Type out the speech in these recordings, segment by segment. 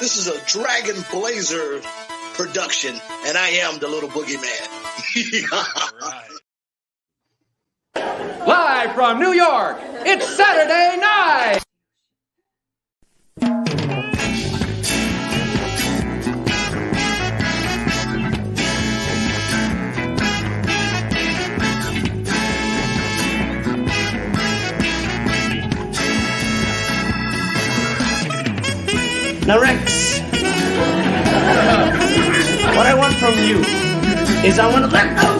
This is a Dragon Blazer production, and I am the little boogeyman. Live from New York, it's Saturday night! Now, Rex, what I want from you is I want to let go.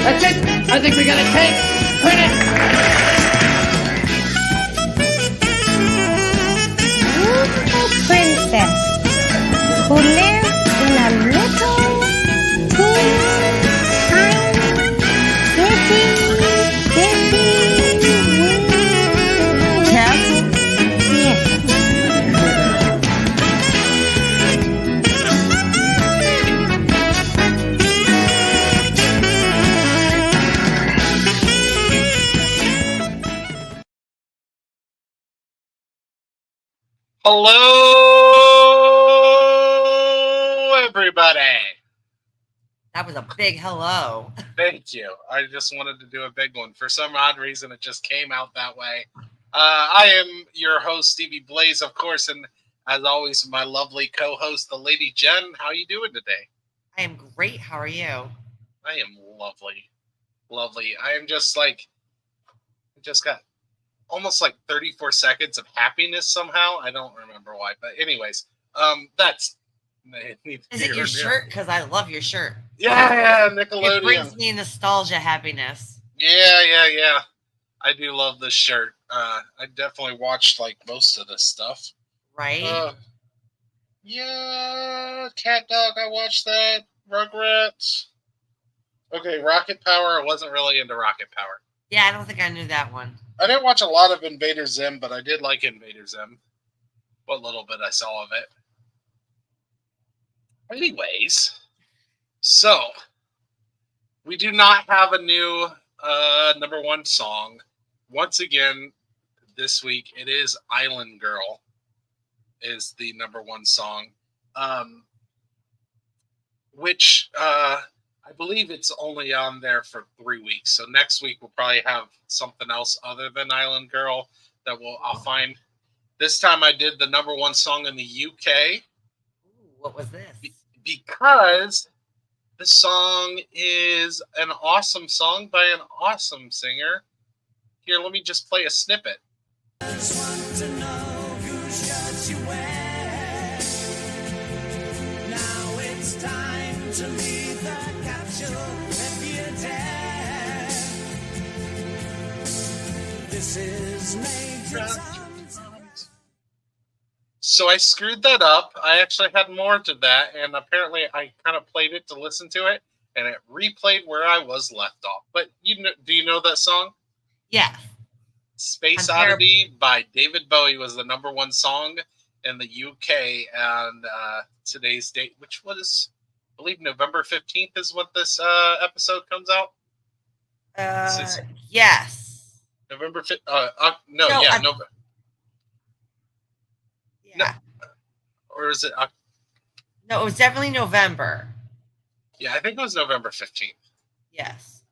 That's it! I think we got a cake! Print it! Beautiful princess who lives in a little, teeny, tiny, castle. Yes. Hello, everybody. That was a big hello. Thank you. I just wanted to do a big one. For some odd reason, it just came out that way. I am your host, Stevie Blaze, of course, and as always, my lovely co-host, the Lady Jen. How are you doing today? I am great. How are you? I am lovely. Lovely. I am just like, just got almost like 34 seconds of happiness somehow. I don't remember why, but anyways, that's. Is it your shirt? Because I love your shirt. Yeah, Nickelodeon. It brings me nostalgia, happiness. Yeah. I do love this shirt. I definitely watched like most of this stuff. Right? Yeah, Cat Dog, I watched that. Rugrats. Okay, Rocket Power, I wasn't really into Rocket Power. Yeah, I don't think I knew that one. I didn't watch a lot of Invader Zim, but I did like Invader Zim. What little bit I saw of it. Anyways, so we do not have a new number one song. Once again, this week it is Island Girl is the number one song, which I believe it's only on there for 3 weeks. So next week we'll probably have something else other than Island Girl that I'll find. This time I did the number one song in the UK. What was this? Because the song is an awesome song by an awesome singer. Here, let me just play a snippet. I just want to know whose shirts you wear. Now it's time to leave the capsule if you dare. This is Major Tom. So I screwed that up. I actually had more to that, and apparently I kind of played it to listen to it, and it replayed where I was left off. But do you know that song? Yeah. Space Oddity by David Bowie was the number one song in the UK, and today's date, which was, I believe, November 15th is what this episode comes out. Yes. November 5th. November. Yeah. No, or is it? No, it was definitely November. Yeah, I think it was November 15th. Yes.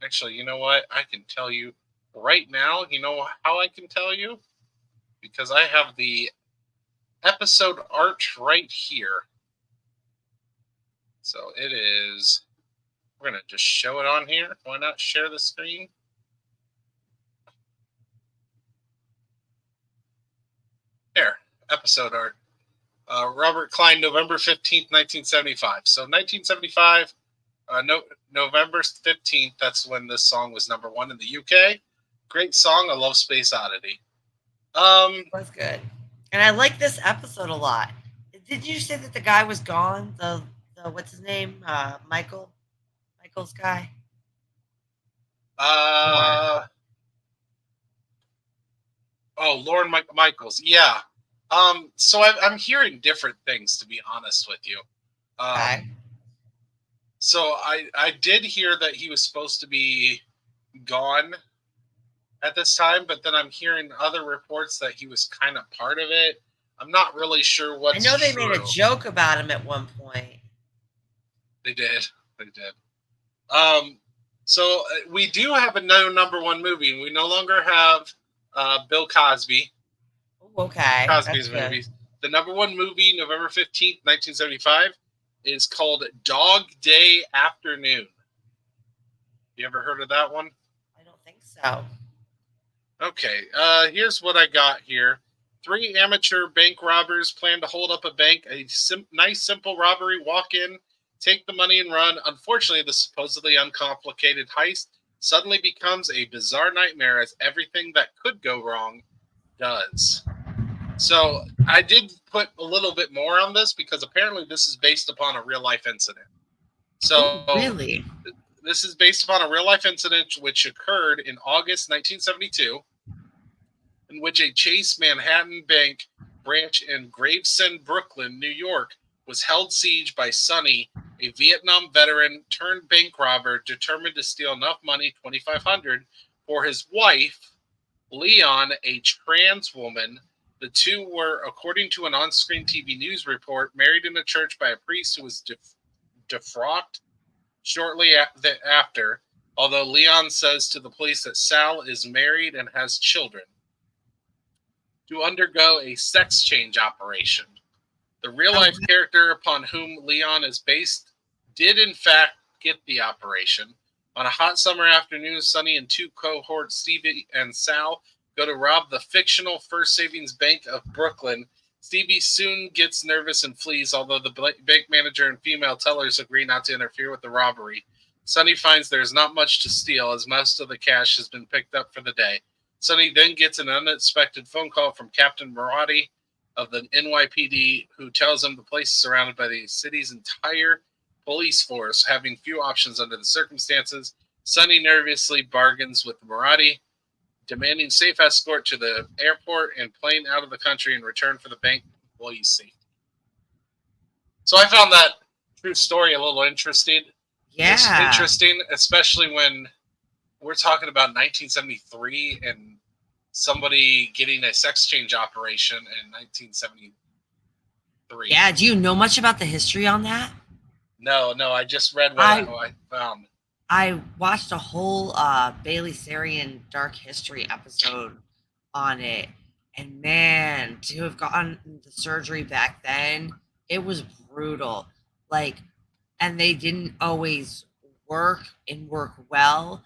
Actually, you know what? I can tell you right now. You know how I can tell you? Because I have the episode art right here. So it is. We're going to just show it on here. Why not share the screen? There. Episode art. Robert Klein, November 15th, 1975. So 1975, November 15th, that's when this song was number one in the UK. Great song. I love Space Oddity. It was good. And I like this episode a lot. Did you say that the guy was gone? The what's his name? Michael's guy? Lorne Michaels. Yeah. So I'm hearing different things, to be honest with you. Okay. So I did hear that he was supposed to be gone at this time, but then I'm hearing other reports that he was kind of part of it. I'm not really sure what's I know they true. made a joke about him at one point. They did. So we do have a number one movie. We no longer have Bill Cosby. Ooh, okay. Cosby's movies. The number one movie, November 15th, 1975, is called Dog Day Afternoon. You ever heard of that one? I don't think so. Okay, here's what I got here. 3 amateur bank robbers plan to hold up a bank. A nice, simple robbery. Walk in, take the money and run. Unfortunately, the supposedly uncomplicated heist suddenly becomes a bizarre nightmare as everything that could go wrong does. So I did put a little bit more on this because apparently this is based upon a real-life incident. So really? This is based upon a real-life incident which occurred in August 1972, in which a Chase Manhattan Bank branch in Gravesend, Brooklyn, New York, was held siege by Sonny, a Vietnam veteran turned bank robber determined to steal enough money, $2,500, for his wife, Leon, a trans woman. The two were, according to an on-screen TV news report, married in a church by a priest who was defrocked shortly after, although Leon says to the police that Sal is married and has children, to undergo a sex change operation. The real-life character upon whom Leon is based did, in fact, get the operation. On a hot summer afternoon, Sonny and 2 cohorts, Stevie and Sal, go to rob the fictional First Savings Bank of Brooklyn. Stevie soon gets nervous and flees, although the bank manager and female tellers agree not to interfere with the robbery. Sonny finds there's not much to steal, as most of the cash has been picked up for the day. Sonny then gets an unexpected phone call from Captain Marotti of the NYPD, who tells him the place is surrounded by the city's entire police force, having few options under the circumstances. Sonny nervously bargains with Marotti, demanding safe escort to the airport and plane out of the country in return for the bank employee's safety. So I found that true story a little interesting. Yeah. It's interesting, especially when we're talking about 1973 and somebody getting a sex change operation in 1973. Yeah, do you know much about the history on that? No, I just read what I found. I watched a whole Bailey Sarian Dark History episode on it, and man, to have gotten the surgery back then, it was brutal. And they didn't always work well.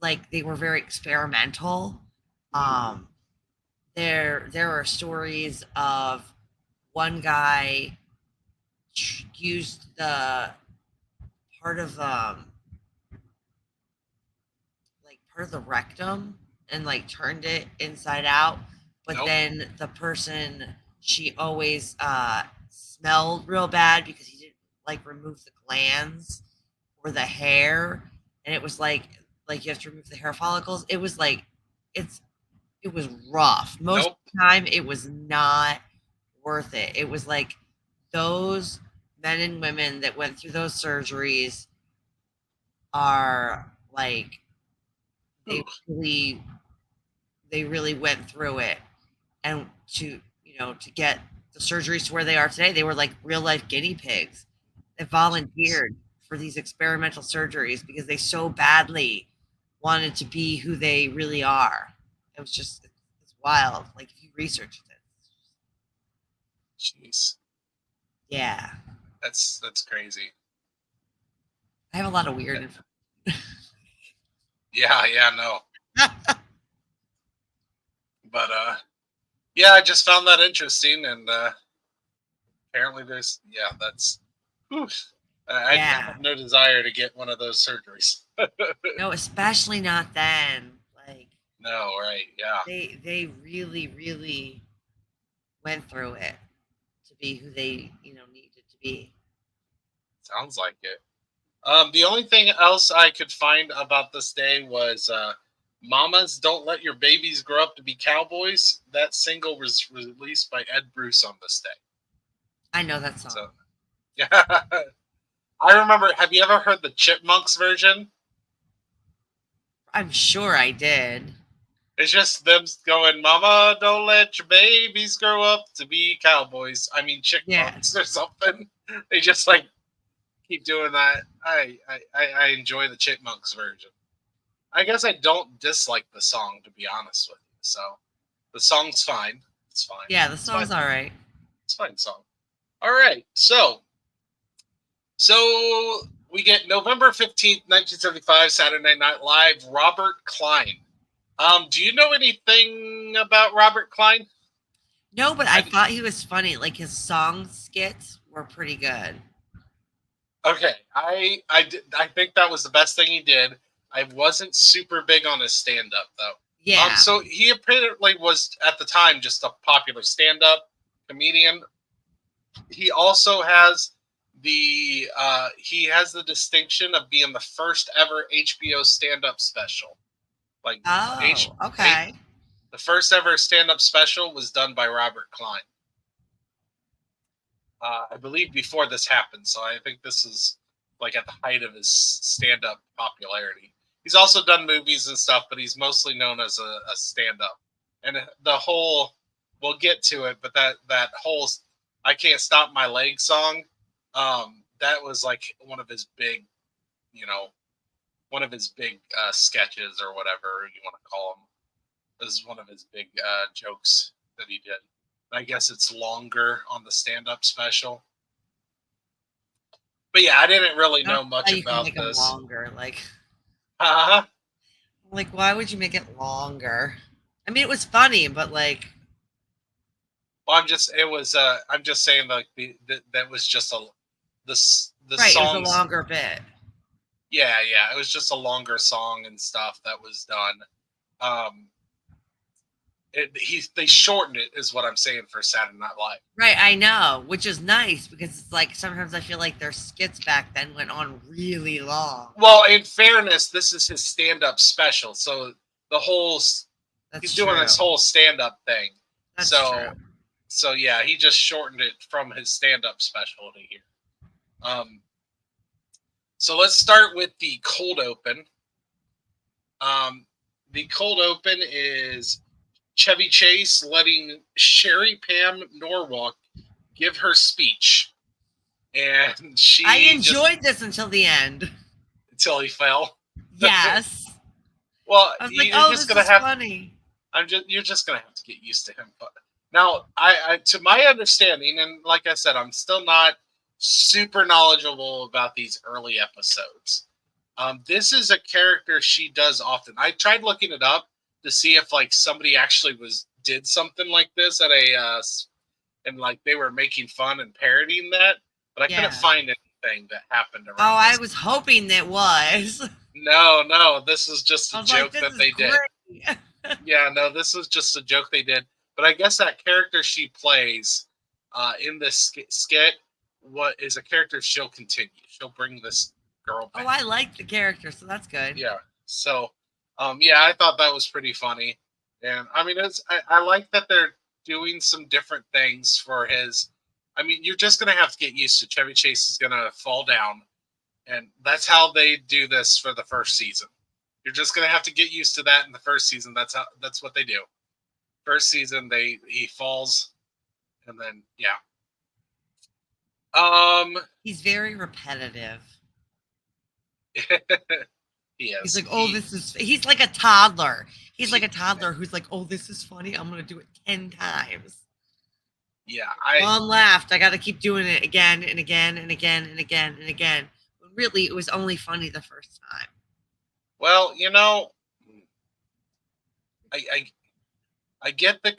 They were very experimental. There are stories of one guy used the part of the rectum and turned it inside out, but then the person, she always smelled real bad because he didn't remove the glands or the hair, and it was you have to remove the hair follicles. It was it was rough. Most of the time it was not worth it. It was those men and women that went through those surgeries are they really went through it, and to get the surgeries to where they are today, they were real life guinea pigs that volunteered for these experimental surgeries because they so badly wanted to be who they really are. It was just, it's wild. If you research it. Jeez. Yeah. That's crazy. I have a lot of weird information. Yeah, no. But yeah, I just found that interesting, and apparently there's that's. I have no desire to get one of those surgeries. No, especially not then. No, right? Yeah. They really, really went through it to be who they needed to be. Sounds like it. The only thing else I could find about this day was Mamas Don't Let Your Babies Grow Up to Be Cowboys. That single was released by Ed Bruce on this day. I know that song. So, yeah. I remember, have you ever heard the Chipmunks version? I'm sure I did. It's just them going, "Mama, don't let your babies grow up to be cowboys." I mean, chipmunks or something. They just like keep doing that. I enjoy the Chipmunks version. I guess I don't dislike the song, to be honest with you. So the song's fine. It's fine. Yeah, the song's all right. It's a fine song. All right. So we get November 15th, 1975, Saturday Night Live, Robert Klein. Do you know anything about Robert Klein? No, but I thought he was funny. Like his song skits were pretty good. Okay, I think that was the best thing he did. I wasn't super big on his stand-up though. Yeah. So he apparently was at the time just a popular stand-up comedian. He also has the distinction of being the first ever HBO stand-up special. Like, okay. The first ever stand-up special was done by Robert Klein. I believe before this happened, so I think this is like at the height of his stand-up popularity. He's also done movies and stuff, but he's mostly known as a stand-up. And the whole, we'll get to it, but that whole "I Can't Stop My Leg" song, that was like one of his big, sketches or whatever you want to call them. This is one of his big jokes that he did. I guess it's longer on the stand-up special. But yeah, I didn't really know much about this. It longer, like, like, why would you make it longer? I mean, it was funny, but like, well, I'm just saying like that was just the right, songs, it was a longer bit. Yeah, it was just a longer song and stuff that was done. They shortened it, is what I'm saying, for Saturday Night Live. Right, I know, which is nice because it's like sometimes I feel like their skits back then went on really long. Well, in fairness, this is his stand-up special, so he's doing this whole stand-up thing. That's true. So yeah, he just shortened it from his stand-up special to here. So let's start with the cold open. The cold open is Chevy Chase letting Sherry Pam Norwalk give her speech. And I enjoyed this until the end. Until he fell. Yes. Well, I was like, this is funny. You're just gonna have to get used to him. But now, I to my understanding, and like I said, I'm still not super knowledgeable about these early episodes. This is a character she does often. I tried looking it up to see if like somebody actually did something like this at and like they were making fun and parodying that, but I couldn't find anything that happened around. I was hoping that was. No, this is just a joke that they did. Yeah, no, this is just a joke they did. But I guess that character she plays in this skit is a character she'll continue. She'll bring this girl back. Oh, I like the character, so that's good. Yeah. So, I thought that was pretty funny. And I mean, I like that they're doing some different things for his. I mean, you're just going to have to get used to Chevy Chase is going to fall down. And that's how they do this for the first season. You're just going to have to get used to that in the first season. That's what they do. First season, he falls, and then he's very repetitive. He is. He's like, he's like a toddler. He's like a toddler who's like, oh, this is funny. I'm going to do it 10 times. Yeah. One laughed. I got to keep doing it again and again and again and again and again. But really, it was only funny the first time. Well, I get the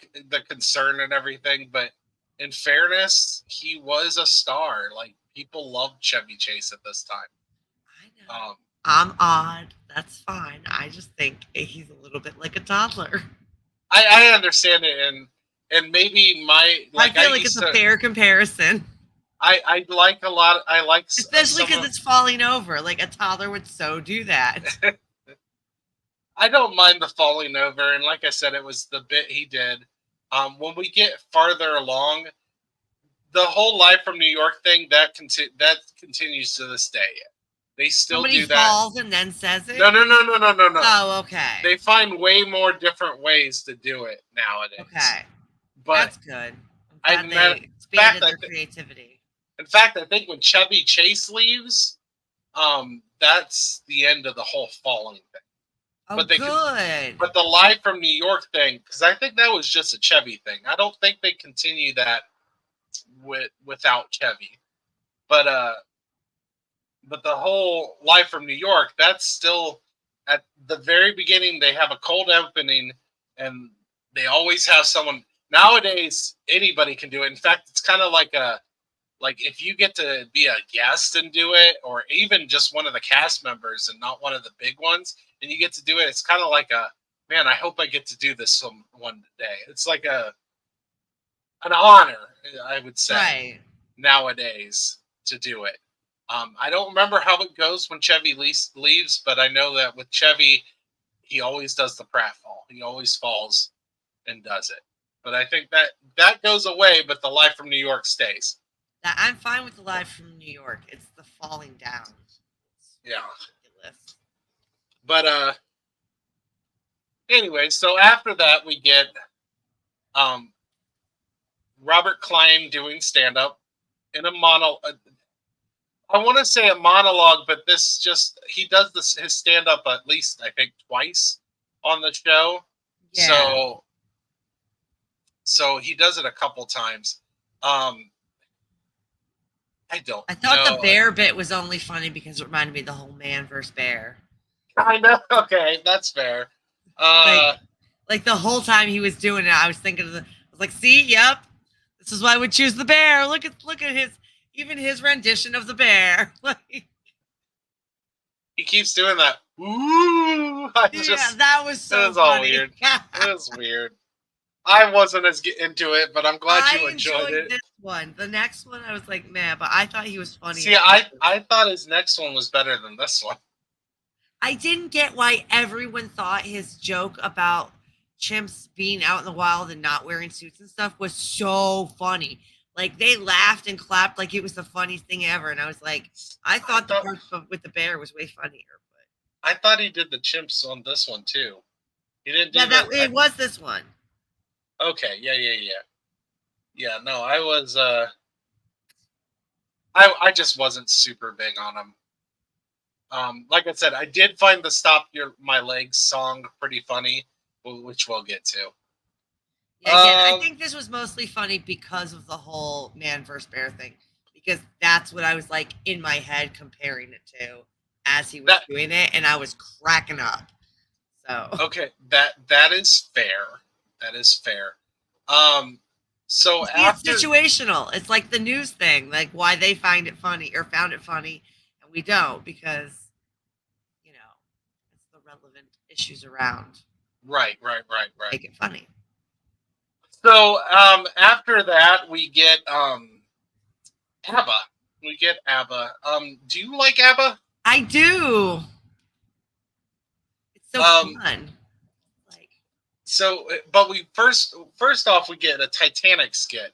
concern and everything, but in fairness, he was a star. Like, people loved Chevy Chase at this time. I know. I'm odd. That's fine. I just think he's a little bit like a toddler. I understand it, and maybe I feel like it's a fair comparison. I like a lot. I like especially because it's falling over. Like a toddler would so do that. I don't mind the falling over, and like I said, it was the bit he did. When we get farther along, the whole Live from New York thing that continues to this day. They still Somebody do that. falls and then says it? No. Oh, okay. They find way more different ways to do it nowadays. Okay. But that's good. I'm glad they expanded their creativity. In fact, I think when Chevy Chase leaves, that's the end of the whole falling thing. Oh, but good. But the Live from New York thing, because I think that was just a Chevy thing. I don't think they continue that without Chevy. But the whole Live from New York, that's still at the very beginning. They have a cold opening, and they always have someone. Nowadays, anybody can do it. In fact, it's kind of like if you get to be a guest and do it, or even just one of the cast members and not one of the big ones, and you get to do it, it's kind of like man, I hope I get to do this one day. It's like an honor, I would say, right. Nowadays to do it. I don't remember how it goes when Chevy leaves, but I know that with Chevy, he always does the pratfall. He always falls and does it. But I think that goes away, but the Live from New York stays. I'm fine with the Live from New York. It's the falling down. Yeah. Ridiculous. But anyway, so after that we get Robert Klein doing stand-up in a monologue. I want to say a monologue, but he does his stand-up at least, I think, twice on the show. Yeah. So he does it a couple times. I thought the bear bit was only funny because it reminded me of the whole man versus bear. I know. Okay, that's fair. Like the whole time he was doing it, I was thinking I was like, see, yep, this is why I would choose the bear. Look at his rendition of the bear. He keeps doing that. Ooh, that was so funny. It was all weird. It was weird. I wasn't as into it, but I'm glad you enjoyed it. This one. The next one, I was like, man, but I thought he was funny. See, I thought his next one was better than this one. I didn't get why everyone thought his joke about chimps being out in the wild and not wearing suits and stuff was so funny. Like, they laughed and clapped like it was the funniest thing ever. And I was like, I thought the part with the bear was way funnier. But I thought he did the chimps on this one, too. He didn't do that. It was this one. Okay, yeah. Yeah, no, I was, I just wasn't super big on him. Like I said, I did find the Stop My Legs song pretty funny, which we'll get to. Yeah, again, I think this was mostly funny because of the whole man versus bear thing, because that's what I was like in my head comparing it to as he was doing it, and I was cracking up. So okay, that is fair. That is fair. So after it's situational. It's like the news thing, like why they find it funny or found it funny, and we don't because it's the relevant issues around. Right. Make it funny. So after that, we get ABBA. We get ABBA. Do you like ABBA? I do. It's so fun. So, but we first off, we get a Titanic skit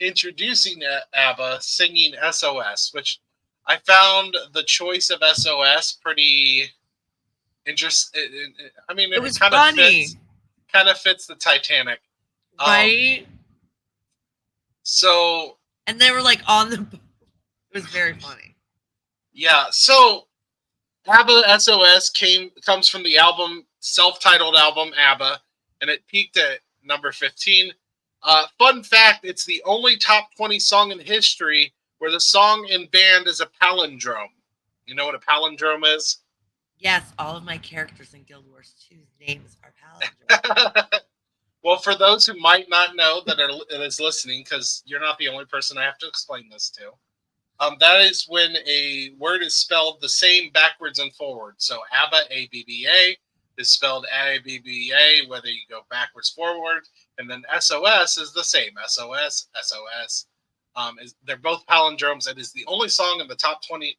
introducing ABBA singing SOS, which I found the choice of SOS pretty interesting. I mean, it was kind of fits the Titanic. Right. So. And they were like on the boat. It was very funny. Yeah. So ABBA SOS comes from the self-titled album ABBA. And it peaked at number 15. Fun fact, it's the only top 20 song in history where the song in band is a palindrome. You know what a palindrome is? Yes, all of my characters in Guild Wars 2's names are palindromes. Well, for those who might not know that is listening, because you're not the only person I have to explain this to, that is when a word is spelled the same backwards and forward. So ABBA, A-B-B-A, is spelled ABBA, whether you go backwards, forward, and then SOS is the same. SOS. They're both palindromes. It is the only song in the top 20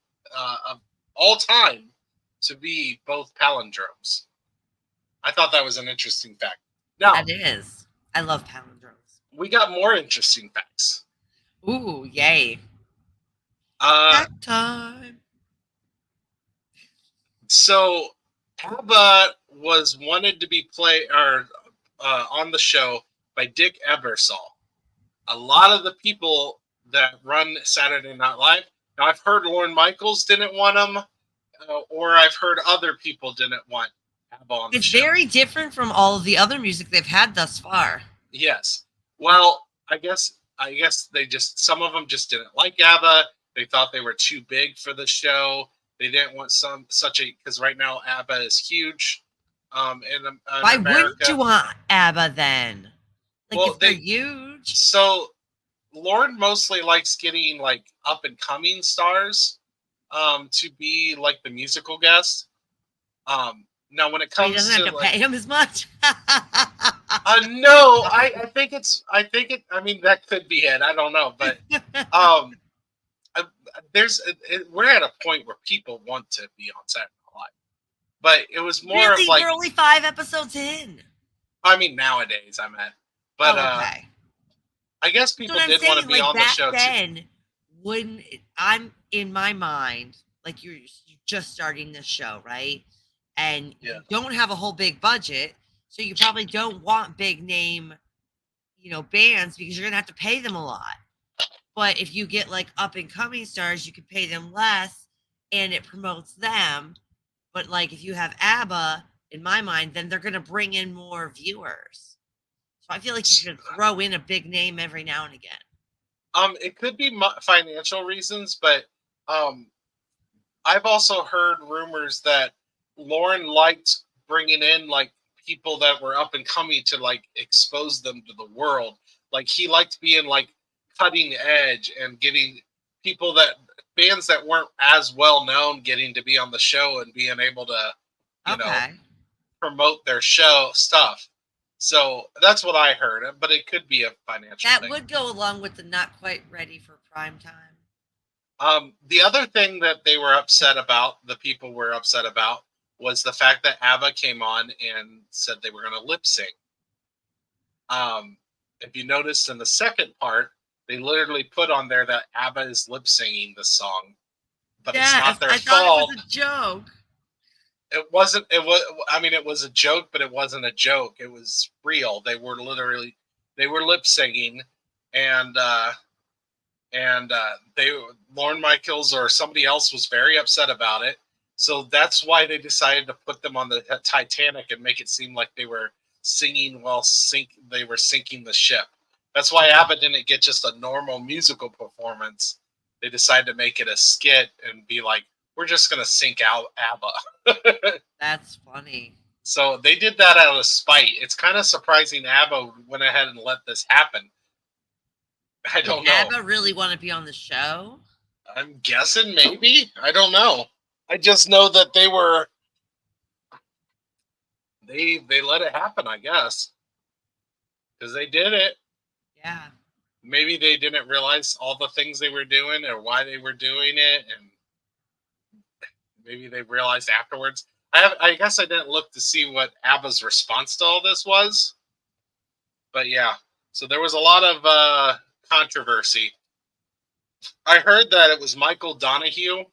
of all time to be both palindromes. I thought that was an interesting fact. Now, that is. I love palindromes. We got more interesting facts. Ooh, yay. Fact time. So ABBA was wanted to be on the show by Dick Ebersol. A lot of the people that run Saturday Night Live. Now, I've heard Lorne Michaels didn't want him, or I've heard other people didn't want ABBA on the show. It's very different from all of the other music they've had thus far. Yes. Well, I guess some of them just didn't like ABBA. They thought they were too big for the show. They didn't want because right now ABBA is huge. In Why America. wouldn't you want ABBA then? Like, Well, if they're huge. So Lorne mostly likes getting like up and coming stars to be like the musical guest. Now when it comes he doesn't have to pay him as much. No, I think I mean, that could be it. I don't know, but we're at a point where people want to be on Saturday Night Live, but it was more of like, we're only 5 episodes in. I mean, nowadays I meant, but okay. I guess people did want to be on the show then, too. When I'm in my mind, like you're just starting this show, right? And you don't have a whole big budget, so you probably don't want big name, bands, because you're gonna have to pay them a lot. But if you get like up and coming stars, you can pay them less, and it promotes them. But like if you have ABBA, in my mind, then they're gonna bring in more viewers. So I feel like you should throw in a big name every now and again. It could be financial reasons, but I've also heard rumors that Lorne liked bringing in like people that were up and coming to like expose them to the world. Like he liked being like cutting edge and getting bands that weren't as well known getting to be on the show and being able to, promote their show stuff. So that's what I heard, but it could be a financial thing. That would go along with the not quite ready for prime time. The other thing that they were upset about, the people were upset about, was the fact that ABBA came on and said they were going to lip sync. If you noticed in the second part, they literally put on there that ABBA is lip singing the song, but it's not their fault. I thought it was a joke. It wasn't. It was a joke, but it wasn't a joke. It was real. They were lip singing, and Lorne Michaels or somebody else was very upset about it. So that's why they decided to put them on the Titanic and make it seem like they were singing while they were sinking the ship. That's why ABBA didn't get just a normal musical performance. They decided to make it a skit and be like, we're just going to sink out ABBA. That's funny. So they did that out of spite. It's kind of surprising ABBA went ahead and let this happen. I don't know. ABBA really want to be on the show? I'm guessing maybe. I don't know. I just know that they let it happen, I guess. Because they did it. Yeah. Maybe they didn't realize all the things they were doing or why they were doing it, and maybe they realized afterwards. I guess I didn't look to see what ABBA's response to all this was. But yeah, so there was a lot of controversy. I heard that it was Michael Donahue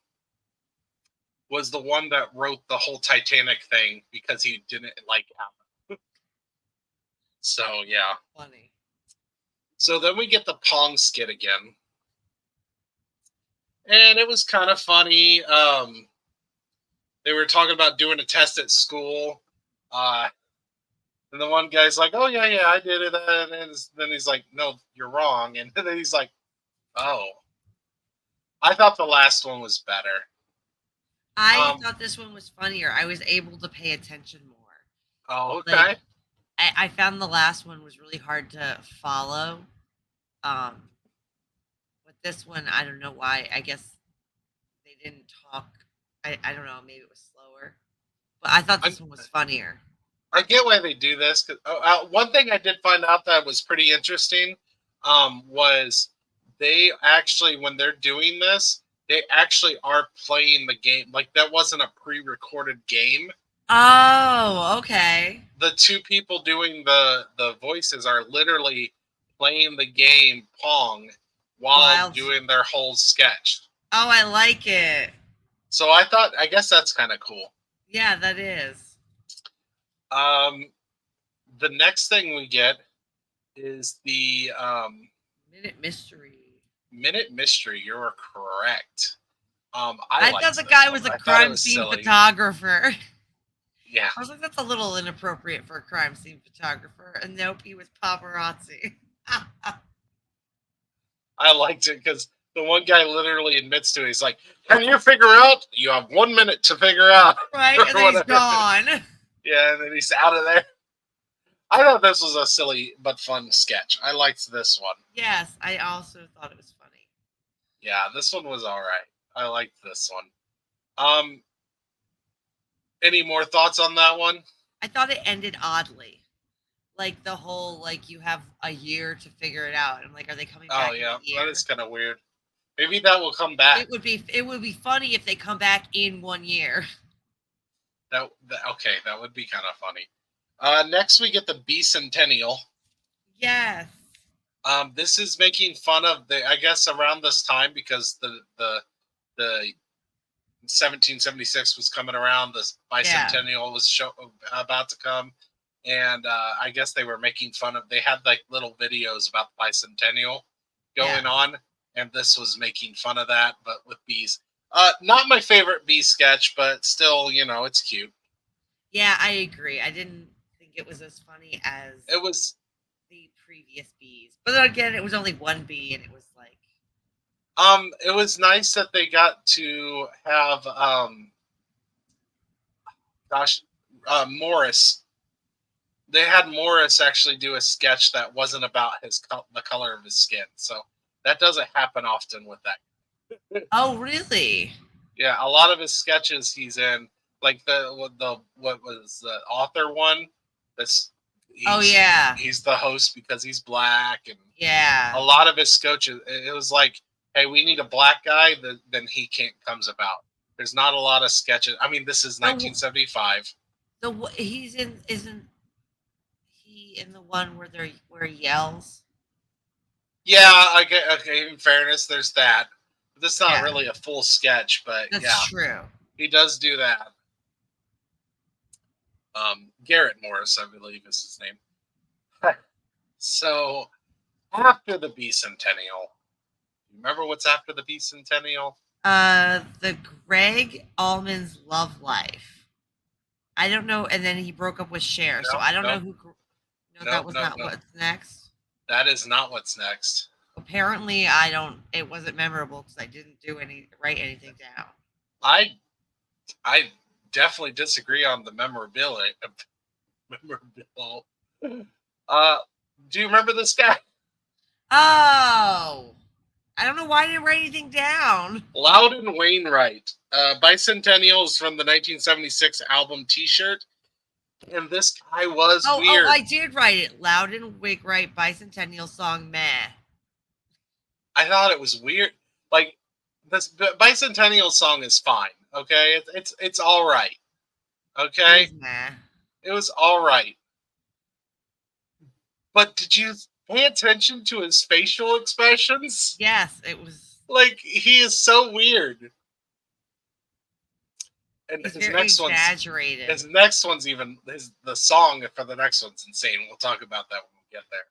was the one that wrote the whole Titanic thing because he didn't like ABBA. So yeah. Funny. So then we get the Pong skit again. And it was kind of funny. They were talking about doing a test at school. And the one guy's like, oh, yeah, I did it. And then he's like, no, you're wrong. And then he's like, oh. I thought the last one was better. I thought this one was funnier. I was able to pay attention more. Oh, okay. Like, I found the last one was really hard to follow. But this one, I don't know why. I guess they didn't talk. I don't know. Maybe it was slower. But I thought this one was funnier. I get why they do this. One thing I did find out that was pretty interesting was they actually, when they're doing this, they actually are playing the game. Like, that wasn't a pre-recorded game. Oh, okay. The two people doing the voices are literally playing the game Pong while doing their whole sketch. Oh, I like it. So I guess that's kind of cool. Yeah, that is. The next thing we get is the Minute Mystery. Minute Mystery. You're correct. I thought the guy was a crime scene photographer. Yeah. I was like, that's a little inappropriate for a crime scene photographer. And nope, he was paparazzi. I liked it because the one guy literally admits to it. He's like, "Can you figure out? You have 1 minute to figure out." Right, and then he's gone. Yeah, and then he's out of there. I thought this was a silly but fun sketch. I liked this one. Yes, I also thought it was funny. Yeah, this one was all right. I liked this one. Any more thoughts on that one? I thought it ended oddly. Like the whole, like, you have a year to figure it out. I'm like, are they coming back? Oh yeah, in a year? that is kind of weird. Maybe that will come back. It would be funny if they come back in 1 year. Okay, that would be kind of funny. Next we get the Bicentennial. Yes. This is making fun of I guess around this time because the 1776 was coming around. The Bicentennial was about to come, and I guess they were making fun of. They had like little videos about the Bicentennial going on, and this was making fun of that, but with bees. Not my favorite bee sketch, but still, it's cute. Yeah, I agree. I didn't think it was as funny as it was the previous bees. But then again, it was only one bee, and it was like... It was nice that they got to have, Morris. They had Morris actually do a sketch that wasn't about the color of his skin. So that doesn't happen often with that. Oh, really? Yeah, a lot of his sketches he's in, like what was the author one? He's the host because he's black, and a lot of his sketches, it was like, hey, we need a black guy, then he comes about. There's not a lot of sketches. I mean, this is 1975. Isn't he in the one where he yells? Yeah, okay. In fairness, there's that. This is not really a full sketch, but that's true. He does do that. Garrett Morris, I believe, is his name. So, after the Bicentennial, remember what's after the Bicentennial? The Greg Allman's Love Life. I don't know, and then he broke up with Cher, so I don't know who. That was not what's next. That is not what's next. Apparently, it wasn't memorable because I didn't write anything down. I definitely disagree on the memorability. Do you remember this guy? Oh, I don't know why I didn't write anything down. Loudon Wainwright. Bicentennials from the 1976 album T-shirt. And this guy was weird. Oh, I did write it. Loudon Wainwright Bicentennial song, meh. I thought it was weird. Like, this Bicentennial song is fine. Okay, it's all right. Okay, it was all right. But did you pay attention to his facial expressions? Yes, it was like he is so weird. And his next exaggerated. His next one's even the song for the next one's insane. We'll talk about that when we get there.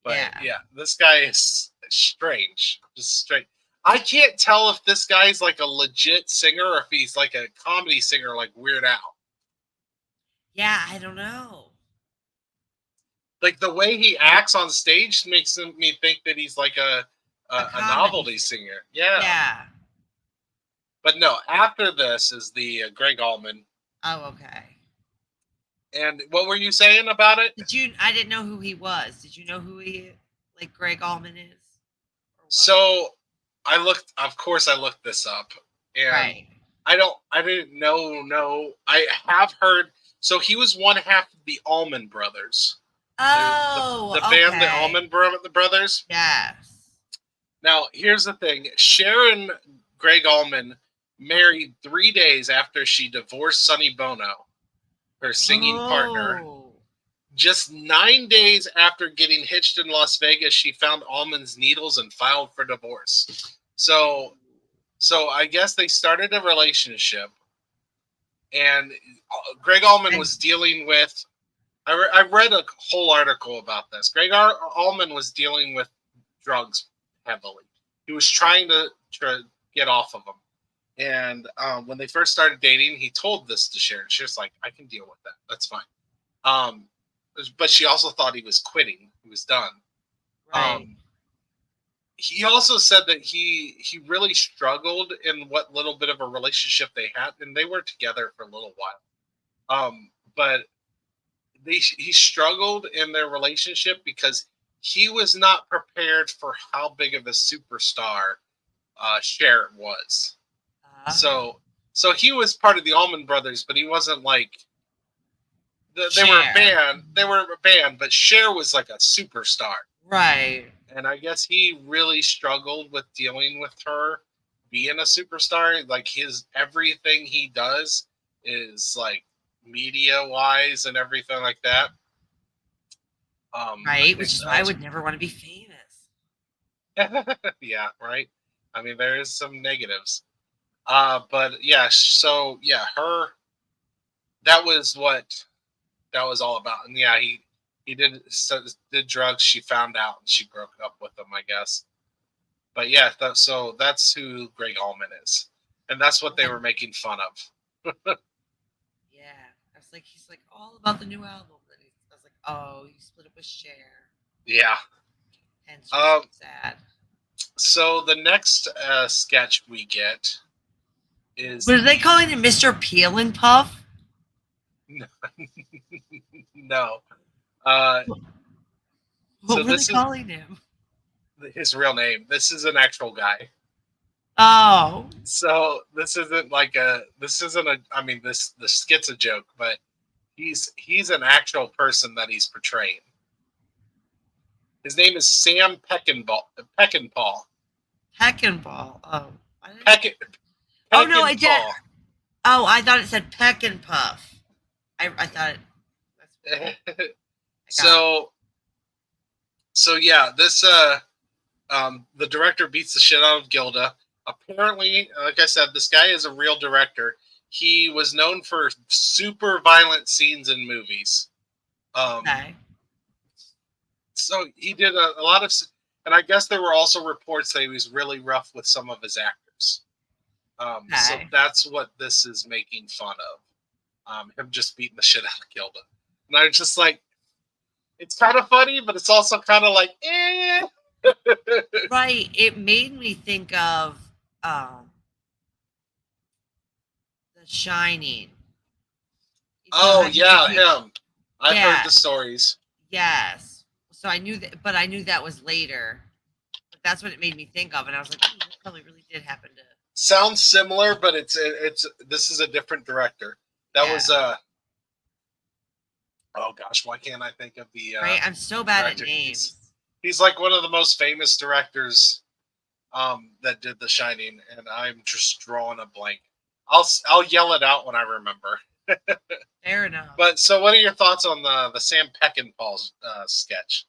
But yeah, this guy is strange, just straight. I can't tell if this guy's like a legit singer or if he's like a comedy singer like Weird Al. Yeah, I don't know. Like the way he acts on stage makes me think that he's like a novelty singer. Yeah. Yeah. But no, after this is the Greg Allman. Oh, okay. And what were you saying about it? I didn't know who he was. Did you know who Greg Allman is? So I looked this up, and I didn't know. No, I have heard. So he was one half of the Allman Brothers. Oh, the band, the Allman Brothers. Yes. Now here's the thing: Sharon Greg Allman married 3 days after she divorced Sonny Bono, her singing partner. Just 9 days after getting hitched in Las Vegas, she found Allman's needles and filed for divorce. So I guess they started a relationship, and Greg Allman was dealing with. I read a whole article about this. Greg Allman was dealing with drugs heavily. He was trying to get off of them. And when they first started dating, he told this to Sharon. She was like, I can deal with that. That's fine. But she also thought he was quitting. He was done. Right. He also said that he really struggled in what little bit of a relationship they had. And they were together for a little while. But he struggled in their relationship because he was not prepared for how big of a superstar Cher was. So he was part of the Allman Brothers, but he wasn't like they were a band. They were a band, but Cher was like a superstar, right? And I guess he really struggled with dealing with her being a superstar. Like everything he does is like media wise and everything like that. Right, which is why I would never want to be famous. Yeah, right. I mean, there is some negatives. But yeah, so yeah, that was what that was all about. And yeah, he did drugs. She found out and she broke up with him, I guess. But yeah, so that's who Greg Allman is. And that's what they were making fun of. Yeah. I was like, he's like all about the new album. And I was like, oh, you split up with Cher. Yeah. And so sad. So the next sketch we get is... Were they calling him Mr. Peel and Puff? No. What were they calling him? His real name. This is an actual guy. Oh. So this isn't I mean, the skit's a joke, but he's an actual person that he's portraying. His name is Sam Peckinpah. Peckinpah. Oh. Oh no, I did. Oh, I thought it said Peck and Puff. I thought it. So yeah, this the director beats the shit out of Gilda. Apparently, like I said, this guy is a real director. He was known for super violent scenes in movies. Okay. So he did a lot of, and I guess there were also reports that he was really rough with some of his actors. So that's what this is making fun of. Him just beating the shit out of Gilda. And I was just like, it's kind of funny, but it's also kind of like, eh. Right. It made me think of The Shining. Oh, yeah, him. I've heard the stories. Yes. So I knew that, but I knew that was later. But that's what it made me think of, and I was like, that probably really did happen to. Sounds similar, but it's this is a different director. That was oh gosh, why can't I think of the right? I'm so bad at names. He's like one of the most famous directors that did The Shining, and I'm just drawing a blank. I'll yell it out when I remember. Fair enough. But so, what are your thoughts on the Sam Peckinpah sketch?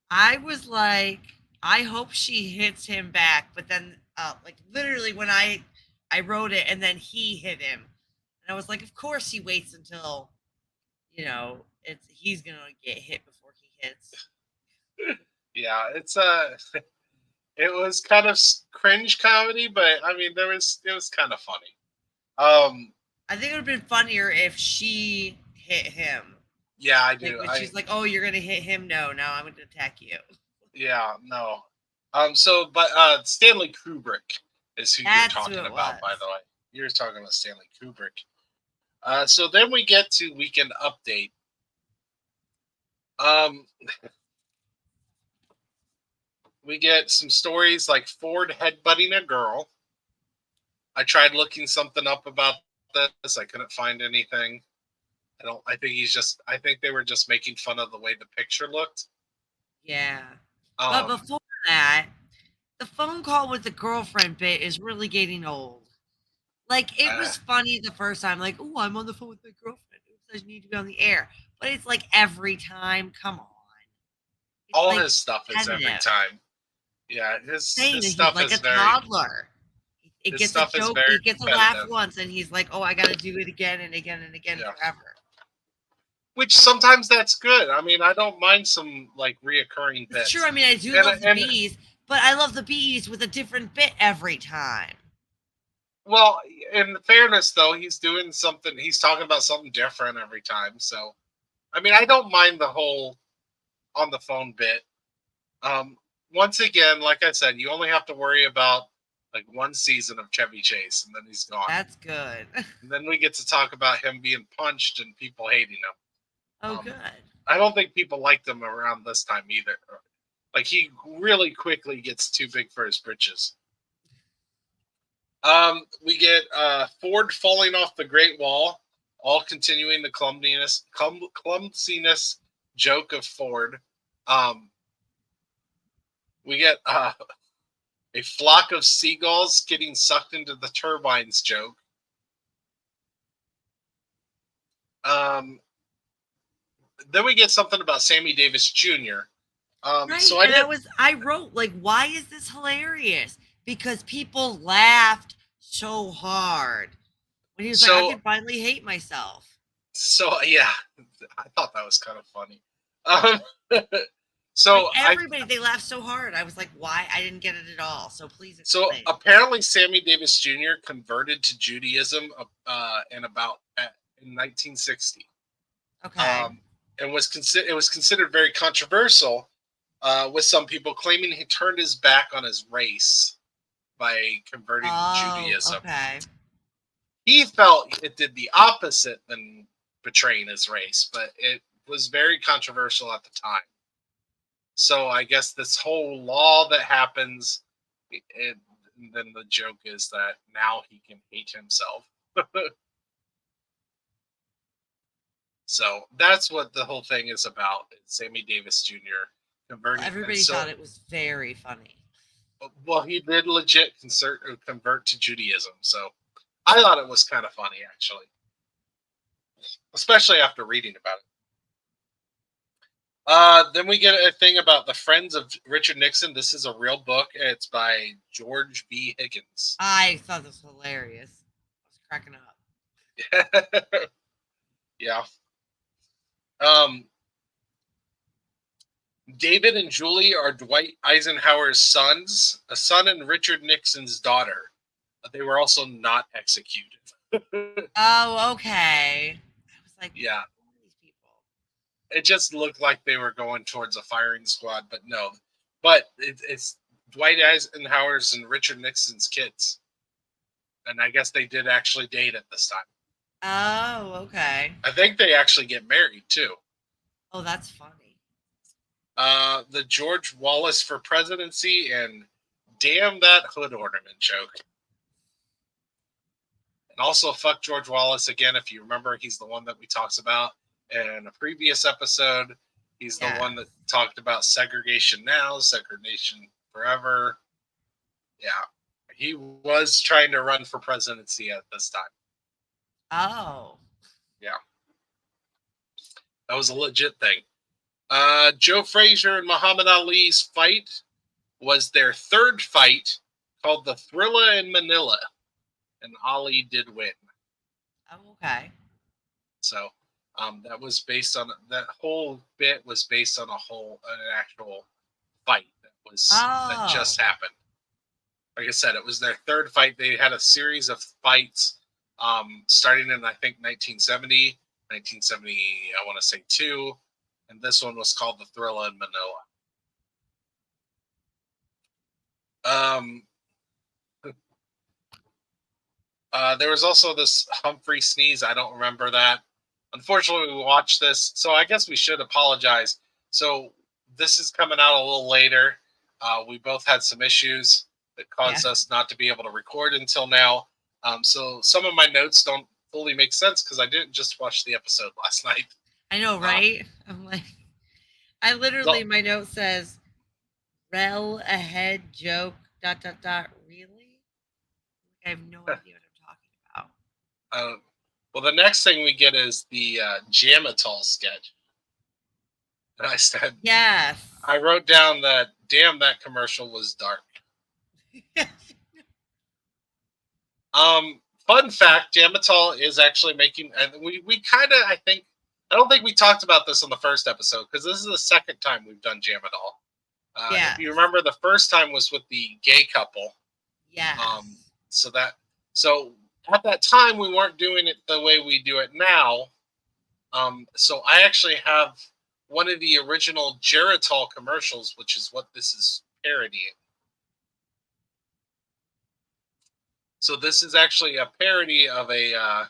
I was like, I hope she hits him back, but then, like literally, when I wrote it, and then he hit him, and I was like, of course he waits until, he's gonna get hit before he hits. Yeah, it was kind of cringe comedy, but I mean, it was kind of funny. I think it would have been funnier if she hit him. Yeah, I do. Like, she's like, "Oh, you're gonna hit him? No, I'm gonna attack you." Yeah, no. But Stanley Kubrick is who you're talking about, by the way. You're talking about Stanley Kubrick. So then we get to Weekend Update. We get some stories like Ford headbutting a girl. I tried looking something up about this. I couldn't find anything. I think they were just making fun of the way the picture looked. Yeah. But before that, the phone call with the girlfriend bit is really getting old. Like, it was funny the first time, like, oh, I'm on the phone with my girlfriend. Oops, I need to be on the air. But it's like every time, come on. All his stuff is every time. Yeah, his stuff like is a toddler. it His gets a stuff is joke, very he gets a laugh repetitive. once, and he's like, "Oh, I got to do it again and again and again Yeah. forever." Which sometimes that's good. I mean, I don't mind some like reoccurring bits. It's true. I mean, I do love the bees, but I love the bees with a different bit every time. Well, in fairness, though, he's doing something. He's talking about something different every time. So, I mean, I don't mind the whole on the phone bit. Once again, like I said, you only have to worry about like one season of Chevy Chase, and then he's gone. That's good. And then we get to talk about him being punched and people hating him. Oh, good. I don't think people liked him around this time either. Like he really quickly gets too big for his britches. We get Ford falling off the Great Wall, all continuing the clumsiness joke of Ford. We get a flock of seagulls getting sucked into the turbines joke. Then we get something about Sammy Davis Jr. Right, So I wrote like, why is this hilarious? Because people laughed so hard when he was like, I can finally hate myself. So yeah, I thought that was kind of funny. So like everybody, they laughed so hard. I was like, why? I didn't get it at all. So please explain. So apparently Sammy Davis Jr. converted to Judaism in 1960. Okay. And it was considered very controversial, with some people claiming he turned his back on his race by converting to Judaism. Okay. He felt it did the opposite than betraying his race, but it was very controversial at the time. So I guess this whole law that happens, then the joke is that now he can hate himself. So that's what the whole thing is about. It's Sammy Davis Jr. converting. Well, everybody thought it was very funny. Well, he did legit convert to Judaism, so I thought it was kind of funny, actually, especially after reading about it. Then we get a thing about the Friends of Richard Nixon. This is a real book. It's by George B. Higgins. I thought this was hilarious. I was cracking up. Yeah. David and Julie are Dwight Eisenhower's sons, a son and Richard Nixon's daughter. They were also not executed. Oh, okay. I was like, yeah. It just looked like they were going towards a firing squad, but no. But it's Dwight Eisenhower's and Richard Nixon's kids. And I guess they did actually date at this time. Oh, okay. I think they actually get married, too. Oh, that's funny. The George Wallace for presidency and damn that hood ornament joke. And also fuck George Wallace again. If you remember, he's the one that we talked about in a previous episode. He's the one that talked about segregation now, segregation forever. Yeah. He was trying to run for presidency at this time. Oh. Yeah. That was a legit thing. Joe Frazier and Muhammad Ali's fight was their third fight, called the Thrilla in Manila, and Ali did win. Oh, okay. So that was based on that whole bit was based on an actual fight that just happened. Like I said, it was their third fight. They had a series of fights starting in I think 1970, I want to say 2. And this one was called the Thrilla in Manila. There was also this Humphrey sneeze. I don't remember that. Unfortunately, we watched this, so I guess we should apologize. So this is coming out a little later. We both had some issues that caused us not to be able to record until now. So some of my notes don't fully make sense because I didn't just watch the episode last night. I know, right? I'm like, my note says, rel ahead joke, ... Really? I have no idea what I'm talking about. Well, the next thing we get is the Jamatol sketch. And I said, yes. I wrote down that, damn, that commercial was dark. Fun fact: Jamatol is actually making, and we kind of, I don't think we talked about this on the first episode because this is the second time we've done Jamatol. Yeah. If you remember, the first time was with the gay couple. Yeah. So at that time we weren't doing it the way we do it now. So I actually have one of the original Geritol commercials, which is what this is parodying. So this is actually a parody of a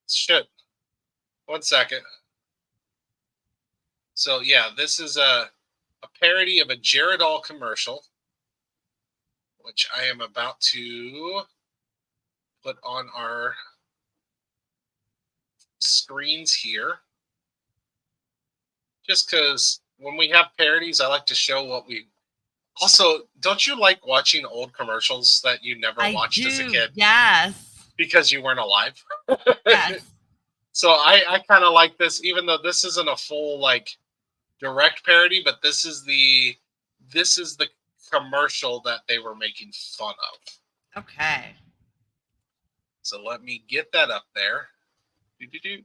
shit. 1 second. So yeah, this is a parody of a Geritol commercial, which I am about to put on our screens here. Just because when we have parodies, I like to show what we... Also, don't you like watching old commercials that you never watched as a kid? Yes. Because you weren't alive? Yes. So I kind of like this, even though this isn't a full, like, direct parody, but this is the commercial that they were making fun of. Okay. So let me get that up there. Which is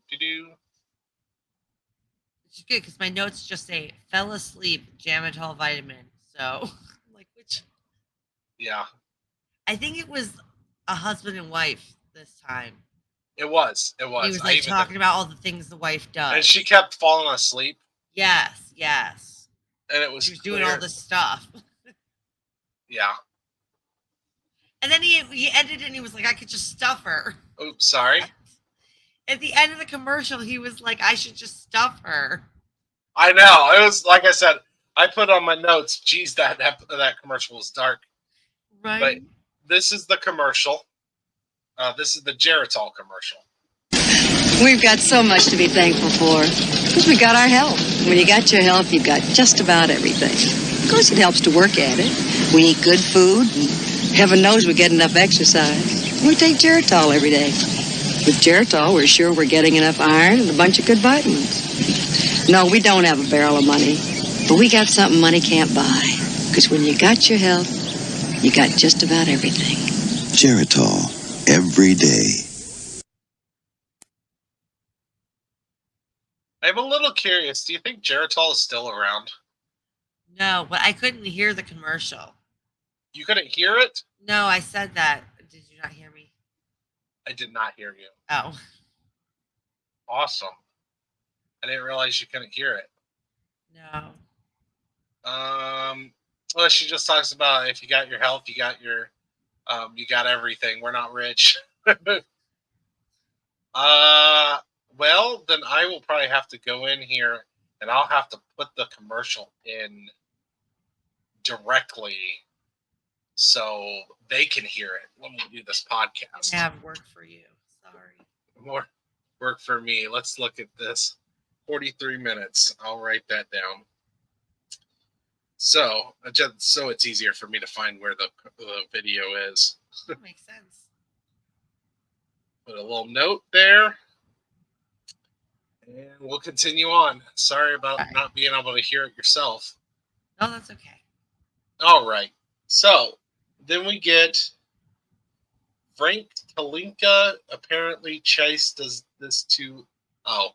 good because my notes just say fell asleep, Jamatol vitamin. So, like, which? Yeah. I think it was a husband and wife this time. It was. He was like talking about all the things the wife does. And she kept falling asleep. Yes. And it was... She was doing all this stuff. Yeah. And then he ended it and he was like, I could just stuff her. Oops, sorry. At the end of the commercial, he was like, I should just stuff her. I know. It was, like I said, I put on my notes, geez, that commercial was dark. Right. But this is the commercial. This is the Geritol commercial. We've got so much to be thankful for. Because we got our health. When you got your health, you've got just about everything. Of course, it helps to work at it. We eat good food, and heaven knows we get enough exercise. We take Geritol every day. With Geritol, we're sure we're getting enough iron and a bunch of good vitamins. No, we don't have a barrel of money, but we got something money can't buy. Because when you got your health, you got just about everything. Geritol. Every day. I'm a little curious. Do you think Geritol is still around? No, but I couldn't hear the commercial. You couldn't hear it? No, I said that. Did you not hear me? I did not hear you. Oh. Awesome. I didn't realize you couldn't hear it. No. Well, she just talks about if you got your health, you got your... you got everything. We're not rich. Well, then I will probably have to go in here and I'll have to put the commercial in directly so they can hear it when we do this podcast. I have work for you. Sorry. More work for me. Let's look at this. 43 minutes. I'll write that down. So it's easier for me to find where the video is. That makes sense. Put a little note there. And we'll continue on. Sorry about not being able to hear it yourself. No, that's okay. All right. So then we get Frank Talinka apparently chased this to... Oh,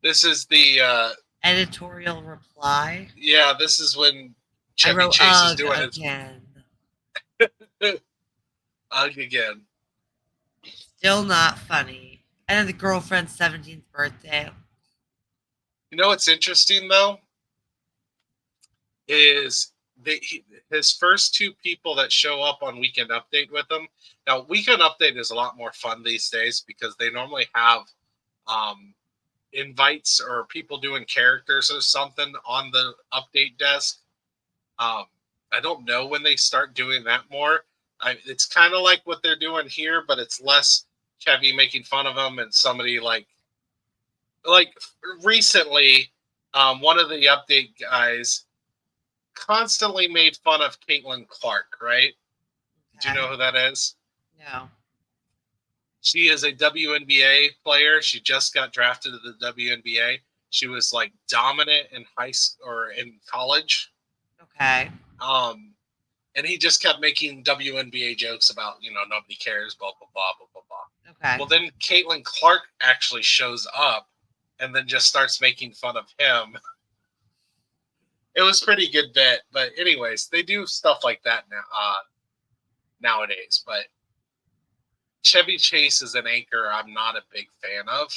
this is the... editorial reply. Yeah, this is when Chevy Chase is doing again. Ugh again. Still not funny. And then the girlfriend's 17th birthday. You know what's interesting, though? Is his first two people that show up on Weekend Update with him. Now, Weekend Update is a lot more fun these days because they normally have invites or people doing characters or something on the update desk. I don't know when they start doing that more. It's kind of like what they're doing here, but it's less Chevy making fun of him and somebody like recently, one of the update guys constantly made fun of Caitlin Clark, right? Okay. Do you know who that is? No. She is a WNBA player. She just got drafted to the WNBA. She was like dominant in high school or in college. Okay. And he just kept making WNBA jokes about, nobody cares, blah, blah, blah, blah, blah, blah. Okay. Well, then Caitlin Clark actually shows up and then just starts making fun of him. It was pretty good bit. But anyways, they do stuff like that now nowadays. But Chevy Chase as an anchor, I'm not a big fan of.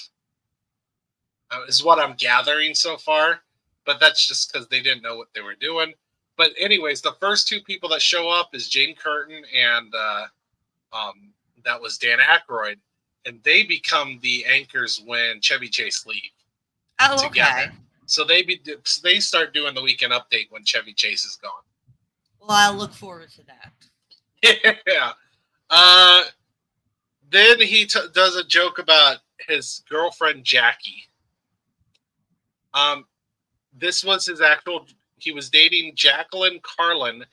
Is what I'm gathering so far. But that's just because they didn't know what they were doing. But anyways, the first two people that show up is Jane Curtin and that was Dan Aykroyd. And they become the anchors when Chevy Chase leave. Oh, together. okay. So they start doing the weekend update when Chevy Chase is gone. Well, I'll look forward to that. Yeah. Then he does a joke about his girlfriend Jackie. This was his actual. He was dating Jacqueline Carlin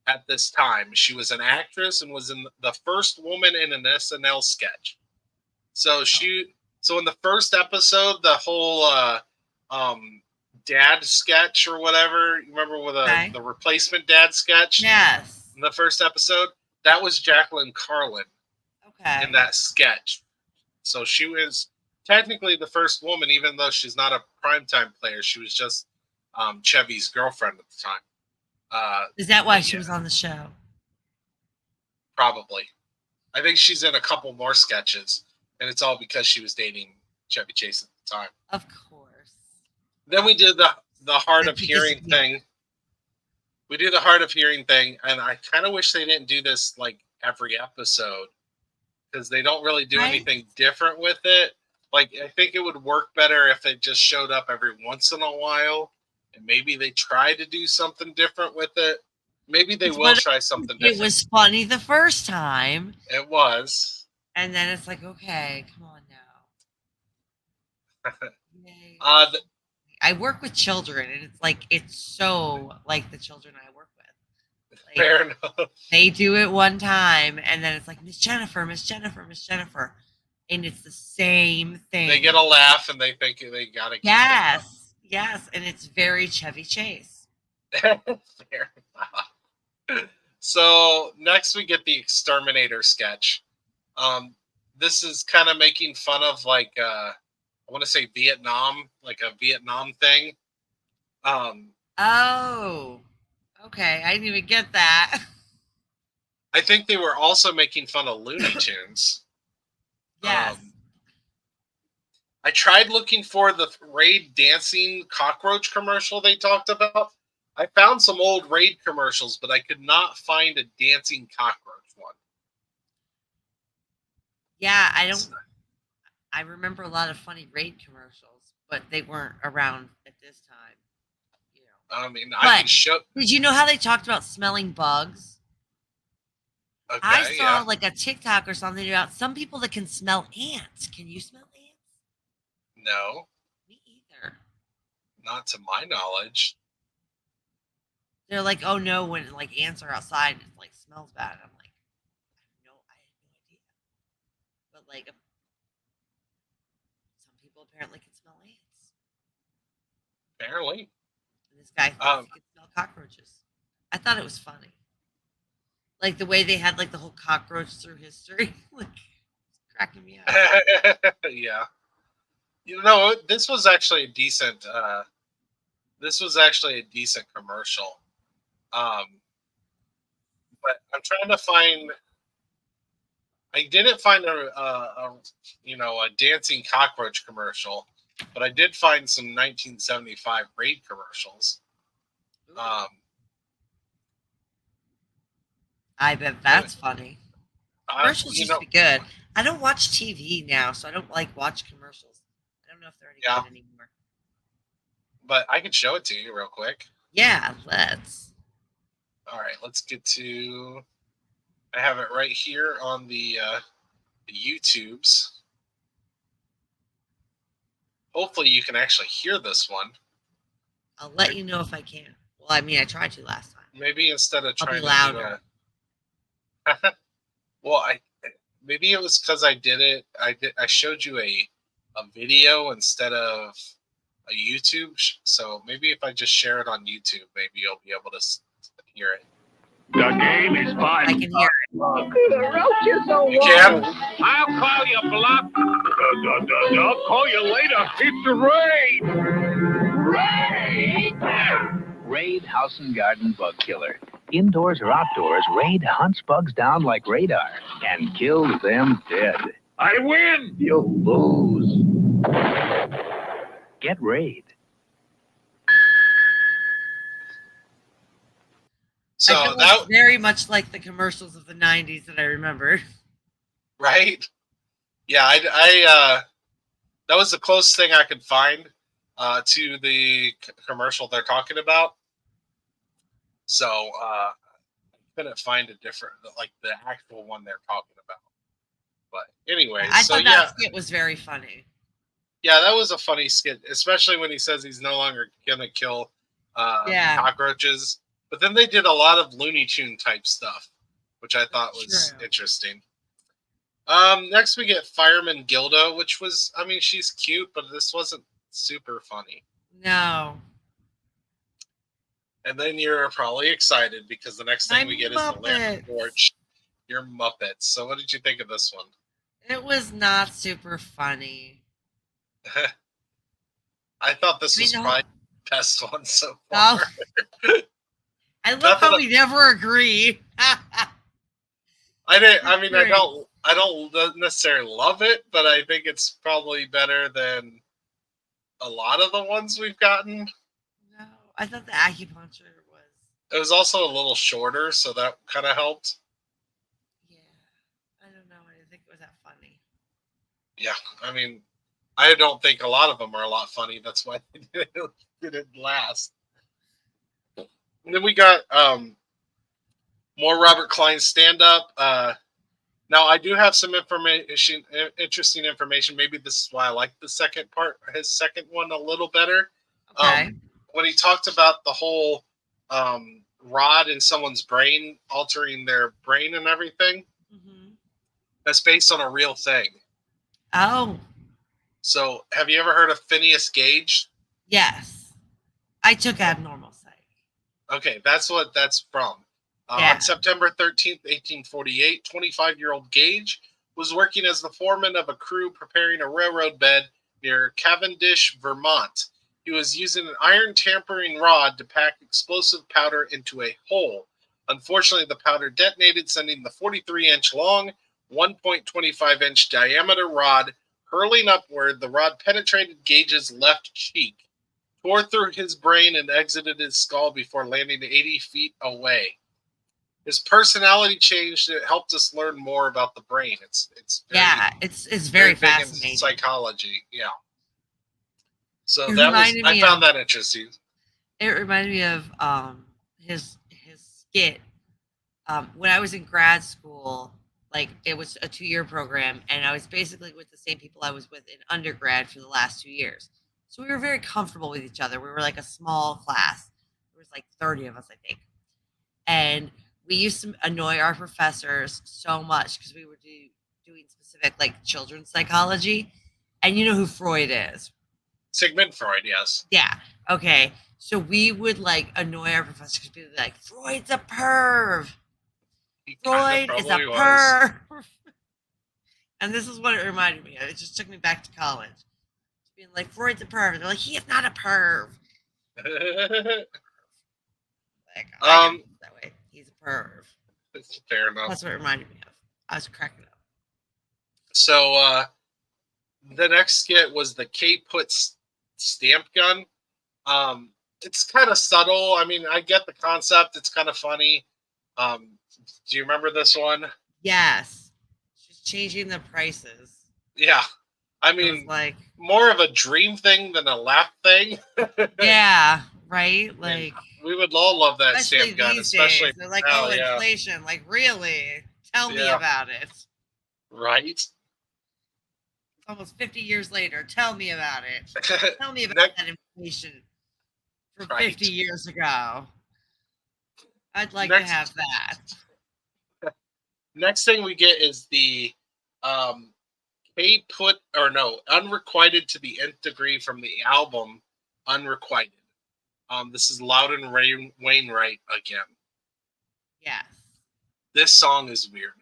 at this time. She was an actress and was in the first woman in an SNL sketch. So in the first episode, the whole dad sketch or whatever, you remember with the replacement dad sketch? Yes. In the first episode, that was Jacqueline Carlin. Okay. In that sketch. So she was technically the first woman, even though she's not a primetime player. She was just Chevy's girlfriend at the time. Is that why she was on the show? Probably. I think she's in a couple more sketches, and it's all because she was dating Chevy Chase at the time. Of course. Then we did the hard of hearing thing. We do the hard of hearing thing, and I kind of wish they didn't do this like every episode because they don't really do anything different with it. Like, I think it would work better if it just showed up every once in a while, and maybe they try to do something different with it. Maybe they will try something different. It was funny the first time. It was. And then it's like, okay, come on now. I work with children, and it's so like the children I work with. Like, fair enough. They do it one time, and then it's like, Miss Jennifer, Miss Jennifer, Miss Jennifer. And it's the same thing. They get a laugh, and they think they got to. Yes, and it's very Chevy Chase. Fair enough. So next we get the Exterminator sketch. This is kind of making fun of like I want to say Vietnam, like a Vietnam thing. Oh, okay. I didn't even get that. I think they were also making fun of Looney Tunes. Yes. I tried looking for the Raid dancing cockroach commercial they talked about. I found some old Raid commercials, but I could not find a dancing cockroach one. Yeah, I remember a lot of funny Raid commercials, but they weren't around at this time. You know. I mean, I can show. Did you know how they talked about smelling bugs? Okay, I saw like a TikTok or something about some people that can smell ants. Can you smell ants? No. Me either. Not to my knowledge. They're like, oh no, when like ants are outside, it like smells bad. I'm like, I had no idea. But like, some people apparently can smell ants. Apparently. And this guy thinks he can smell cockroaches. I thought it was funny. Like the way they had like the whole cockroach through history, like it's cracking me up. Yeah, you know, this was actually a decent. This was actually a decent commercial. But I'm trying to find. I didn't find a dancing cockroach commercial, but I did find some 1975 Raid commercials. I bet that's funny. Commercials used to be good. I don't watch TV now, so I don't like watch commercials. I don't know if they're any good anymore. But I can show it to you real quick. Yeah, let's. All right, let's get to. I have it right here on the YouTubes. Hopefully, you can actually hear this one. I'll let you know if I can. Well, I mean, I tried to last time. Maybe instead of trying to be louder. Well, maybe it was because I did it. I showed you a video instead of a YouTube. So maybe if I just share it on YouTube, maybe you'll be able to hear it. The game is fun. I can hear it. You can? I'll call you, Bluff. I'll call you later. It's Raid. Raid House and Garden Bug Killer. Indoors or outdoors, Raid hunts bugs down like radar and kills them dead. I win. You lose. Get Raid. So I feel that it's very much like the commercials of the 90s that I remember. right? Yeah, I that was the closest thing I could find to the commercial they're talking about. So I couldn't find a different, like the actual one they're talking about. But anyway, I so thought yeah, that skit was very funny. yeah, that was a funny skit, especially when he says he's no longer gonna kill cockroaches. But then they did a lot of Looney Tune type stuff, which I thought was interesting. Next we get Fireman Gilda, which was, I mean, she's cute, but this wasn't super funny. No. And then you're probably excited because the next thing we get is the Lamp Torch, your Muppets. So what did you think of this one? It was not super funny. I thought this was probably the best one so far. Oh. I love how we never agree. I don't necessarily love it, but I think it's probably better than a lot of the ones we've gotten. No, I thought the acupuncture was. It was also a little shorter, so that kind of helped. Yeah, I don't know. I didn't think it was that funny. Yeah, I mean, I don't think a lot of them are a lot funny. That's why they didn't last. And then we got more Robert Klein stand-up. Now, I do have some interesting information. Maybe this is why I like the second part, his second one, a little better. Okay. When he talked about the whole rod in someone's brain, altering their brain and everything, that's based on a real thing. Oh. So, have you ever heard of Phineas Gage? Yes. I took abnormal psych. Okay, that's what that's from. On September 13th, 1848, 25-year-old Gage was working as the foreman of a crew preparing a railroad bed near Cavendish, Vermont. He was using an iron tampering rod to pack explosive powder into a hole. Unfortunately, the powder detonated, sending the 43-inch long, 1.25-inch diameter rod hurling upward. The rod penetrated Gage's left cheek, tore through his brain, and exited his skull before landing 80 feet away. His personality changed. It helped us learn more about the brain. It's very fascinating. In psychology, yeah. So I found that interesting. It reminded me of his skit. When I was in grad school, like it was a 2-year program, and I was basically with the same people I was with in undergrad for the last 2 years. So we were very comfortable with each other. We were like a small class. There was like 30 of us, I think. And we used to annoy our professors so much because we were doing specific like children's psychology. And you know who Freud is? Sigmund Freud, yes. Yeah. Okay. So we would like annoy our professors because we'd be like, Freud's a perv. Freud is a perv. And this is what it reminded me of. It just took me back to college. Being like, Freud's a perv. They're like, he is not a perv. Like, that way. He's a perv. That's fair enough. That's what it reminded me of. I was cracking up. So the next skit was the K-Put stamp gun. It's kind of subtle. I mean, I get the concept. It's kind of funny. Do you remember this one? Yes. She's changing the prices. Yeah. I mean, like more of a dream thing than a lap thing. Yeah, right? Like we would all love that stamp gun, especially they're like, oh, inflation. Like, really? Tell me about it. Right. It's almost 50 years later. Tell me about it. Tell me about that inflation from 50 years ago. I'd like to have that. Next thing we get is the Unrequited to the Nth Degree from the album Unrequited. This is Loudon Wainwright again. Yes. This song is weird.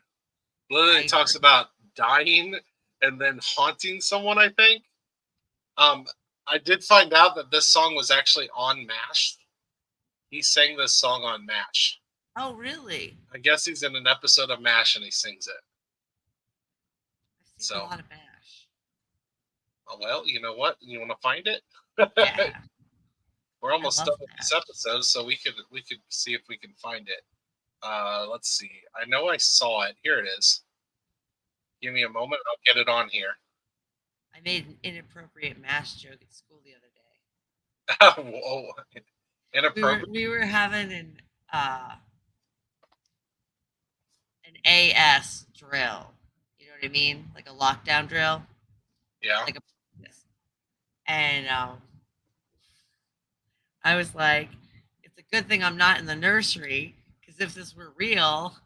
Literally talks about dying and then haunting someone, I think. I did find out that this song was actually on MASH. He sang this song on MASH. Oh, really? I guess he's in an episode of MASH and he sings it. I've seen a lot of MASH. Oh, well, you know what? You want to find it? Yeah. We're almost done with this episode, so we could see if we can find it. Let's see. I know I saw it. Here it is. Give me a moment. I'll get it on here. I made an inappropriate MASH joke at school the other day. Whoa. Inappropriate? We were having an AS drill. You know what I mean? Like a lockdown drill. Yeah. Like and I was like, it's a good thing I'm not in the nursery, because if this were real,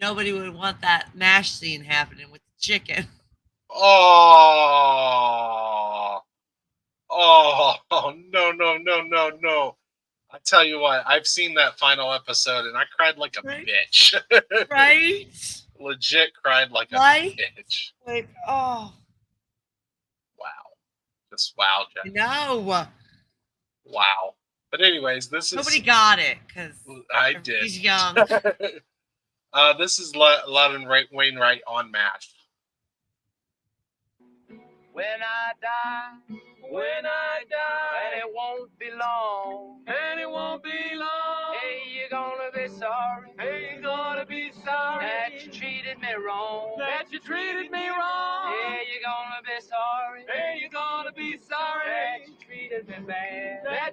nobody would want that MASH scene happening with the chicken. Oh, no. I tell you what, I've seen that final episode and I cried like a bitch. Right? Legit cried like a bitch. Like, oh. Wow. Just wow, Jeff. No. Wow. But anyways, this is... Nobody got it, because I did. He's young. This is Loudon Wainwright on MASH. When I die, and it won't be long, hey, you're gonna be sorry, that you treated me wrong, Yeah, you're gonna be sorry, that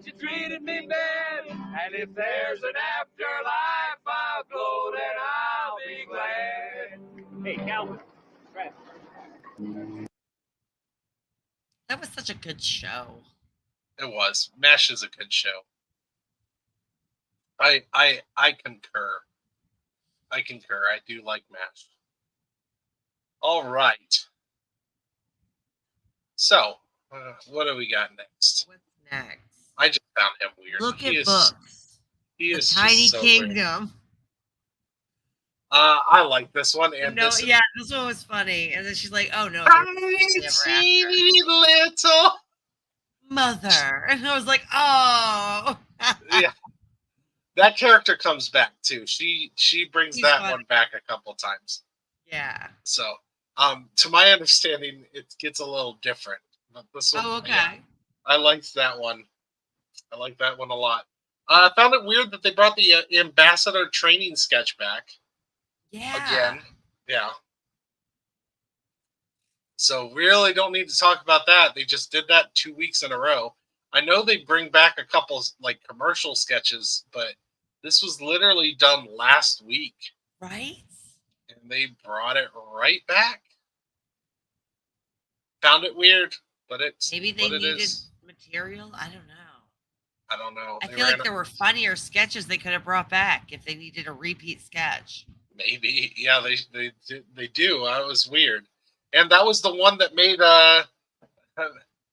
you treated me bad, and if there's an afterlife, I'll go, then I'll be glad. Hey, Calvin, That was such a good show. It was. MASH is a good show. I concur. I do like MASH. All right. So, what do we got next? What's next? I just found him weird. Look at books. He is Tiny so Kingdom. Weird. I like this one. And this one was funny. And then she's like, "Oh no, teeny little mother," and I was like, "Oh." Yeah, that character comes back too. She brings that one back a couple times. Yeah. So, to my understanding, it gets a little different. But this one, okay. Yeah, I liked that one. I like that one a lot. I found it weird that they brought the ambassador training sketch back. Yeah. Again. Yeah. So really don't need to talk about that. They just did that 2 weeks in a row. I know they bring back a couple like commercial sketches, but this was literally done last week. Right? And they brought it right back. Found it weird, but it's maybe they needed material. I don't know. I feel like there were funnier sketches they could have brought back if they needed a repeat sketch. Maybe, yeah, they do. That was weird, and that was the one that made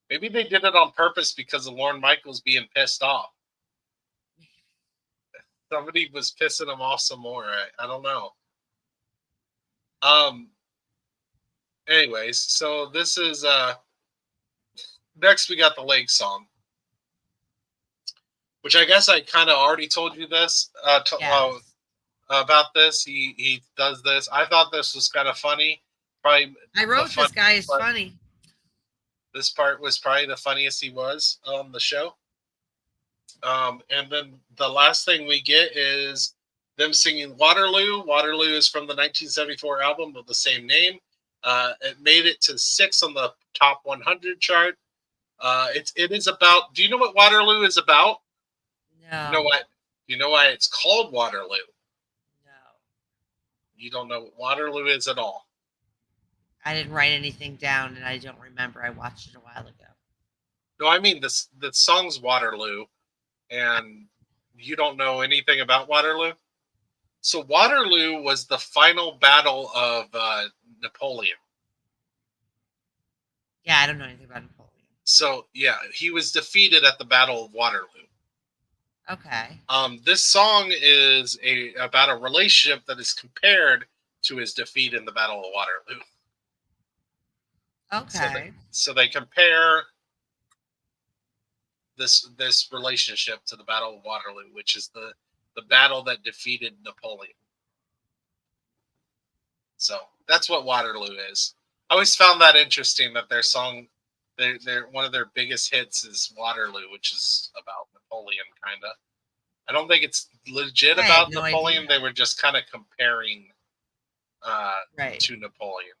maybe they did it on purpose because of Lorne Michaels being pissed off. Somebody was pissing him off some more. I don't know. Anyways, so this is next we got the leg song, which I guess I kind of already told you this about this. He does this. I thought this was kind of funny. Probably I wrote this guy is funny. This part was probably the funniest he was on the show. And then the last thing we get is them singing Waterloo. Waterloo is from the 1974 album of the same name. It made it to 6 on the top 100 chart. It is about. Do you know what Waterloo is about? No. You know what? You know why it's called Waterloo? No. You don't know what Waterloo is at all. I didn't write anything down, and I don't remember. I watched it a while ago. No, I mean the song's Waterloo, and you don't know anything about Waterloo. So Waterloo was the final battle of Napoleon. Yeah, I don't know anything about Napoleon. So yeah, he was defeated at the Battle of Waterloo. Okay. This song is about a relationship that is compared to his defeat in the Battle of Waterloo. Okay. So they compare this relationship to the Battle of Waterloo, which is the battle that defeated Napoleon. So that's what Waterloo is. I always found that interesting that their song, their one of their biggest hits is Waterloo, which is about Napoleon, kind of. I don't think it's legit about Napoleon. They were just kind of comparing to Napoleon.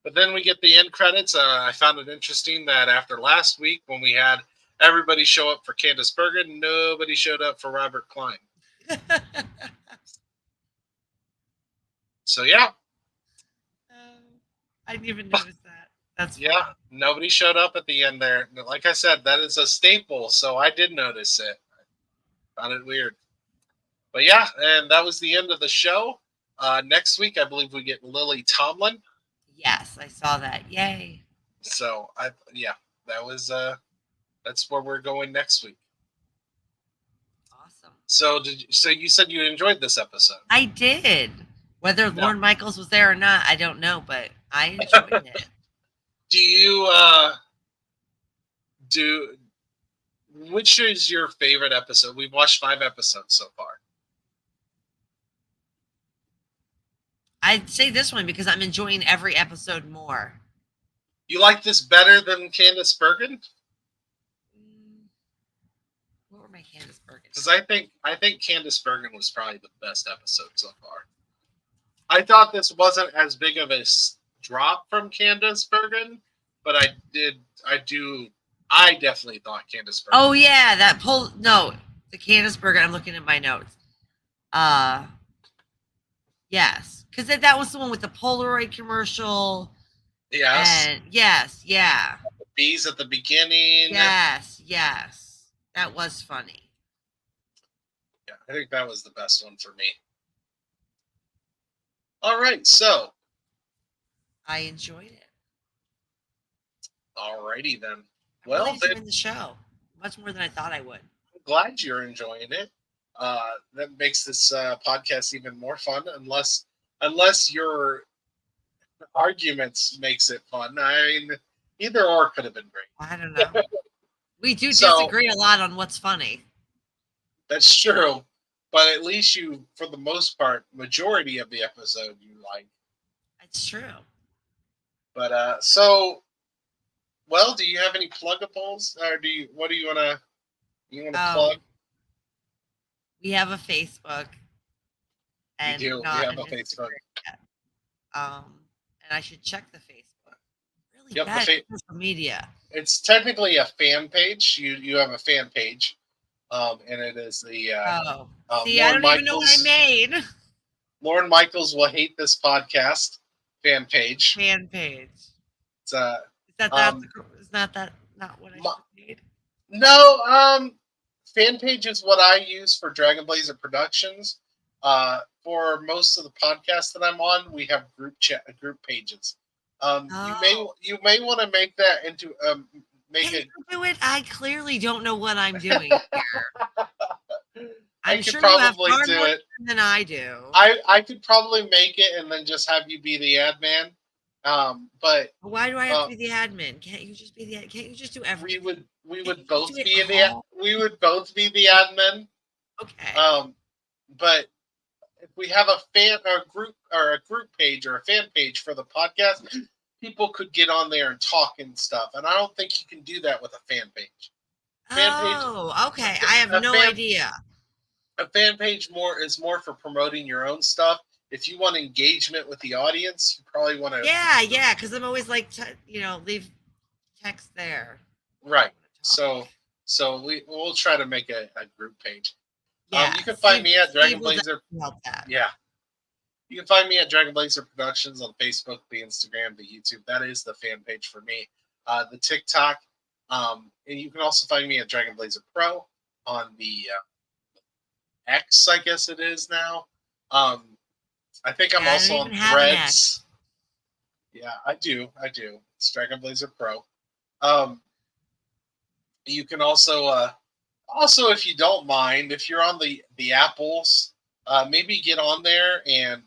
But then we get the end credits. I found it interesting that after last week, when we had everybody show up for Candace Bergen, nobody showed up for Robert Klein. So yeah. I didn't even notice that. That's yeah. funny. Nobody showed up at the end there. Like I said, that is a staple, so I did notice it. I found it weird. But yeah, and that was the end of the show. Next week, I believe we get Lily Tomlin. Yes, I saw that. Yay! So that was that's where we're going next week. Awesome. So you said you enjoyed this episode? I did. Whether Lorne Michaels was there or not, I don't know, but I enjoyed it. Do you which is your favorite episode? We've watched 5 episodes so far. I'd say this one because I'm enjoying every episode more. You like this better than Candace Bergen? What were my Candace Bergen? Because I think Candace Bergen was probably the best episode so far. I thought this wasn't as big of a drop from Candace Bergen, but I definitely thought Candace Bergen. Oh yeah, the Candace Bergen. I'm looking at my notes. Yes, because that was the one with the Polaroid commercial. Yes. And yes, yeah. The bees at the beginning. Yes, that was funny. Yeah, I think that was the best one for me. All right, so I enjoyed it. Alrighty then. Well, really enjoying the show much more than I thought I would. I'm glad you're enjoying it. That makes this podcast even more fun, unless your arguments makes it fun. I mean, either or could have been great. I don't know. We do disagree a lot on what's funny. That's true. But at least you, for the most part, majority of the episode you like. It's true. But do you have any pluggables, or what do you want to plug? We have a Facebook. And we do. We have a Facebook. And I should check the Facebook. Really yep, bad social media. It's technically a fan page. You have a fan page. And it is the see, Lorne I don't even know what I made. Lorne Michaels will hate this podcast fan page. It's is not what I made? No, fan page is what I use for Dragon Blazer Productions. For most of the podcasts that I'm on, we have group pages. You may want to make that into do it. I clearly don't know what I'm doing here. I'm sure probably you have far do more it than I do. I could probably make it and then just have you be the admin. But why do I have to be the admin? Can't you just do everything? We would both be the admin. Okay. But if we have a group page or a fan page for the podcast, people could get on there and talk and stuff. And I don't think you can do that with a fan page. Okay. I have no idea. A fan page is more for promoting your own stuff. If you want engagement with the audience, you probably want to. Yeah, because I'm always like, leave text there. Right. So we'll try to make a group page. Yeah, you can find me at Dragon Blazer. Yeah. You can find me at Dragon Blazer Productions on Facebook, the Instagram, the YouTube. That is the fan page for me. The TikTok. And you can also find me at Dragon Blazer Pro on the X, I guess it is now. I think I'm also on Threads. Yeah, I do. It's Dragon Blazer Pro. You can also Also, if you don't mind, if you're on the Apples, maybe get on there and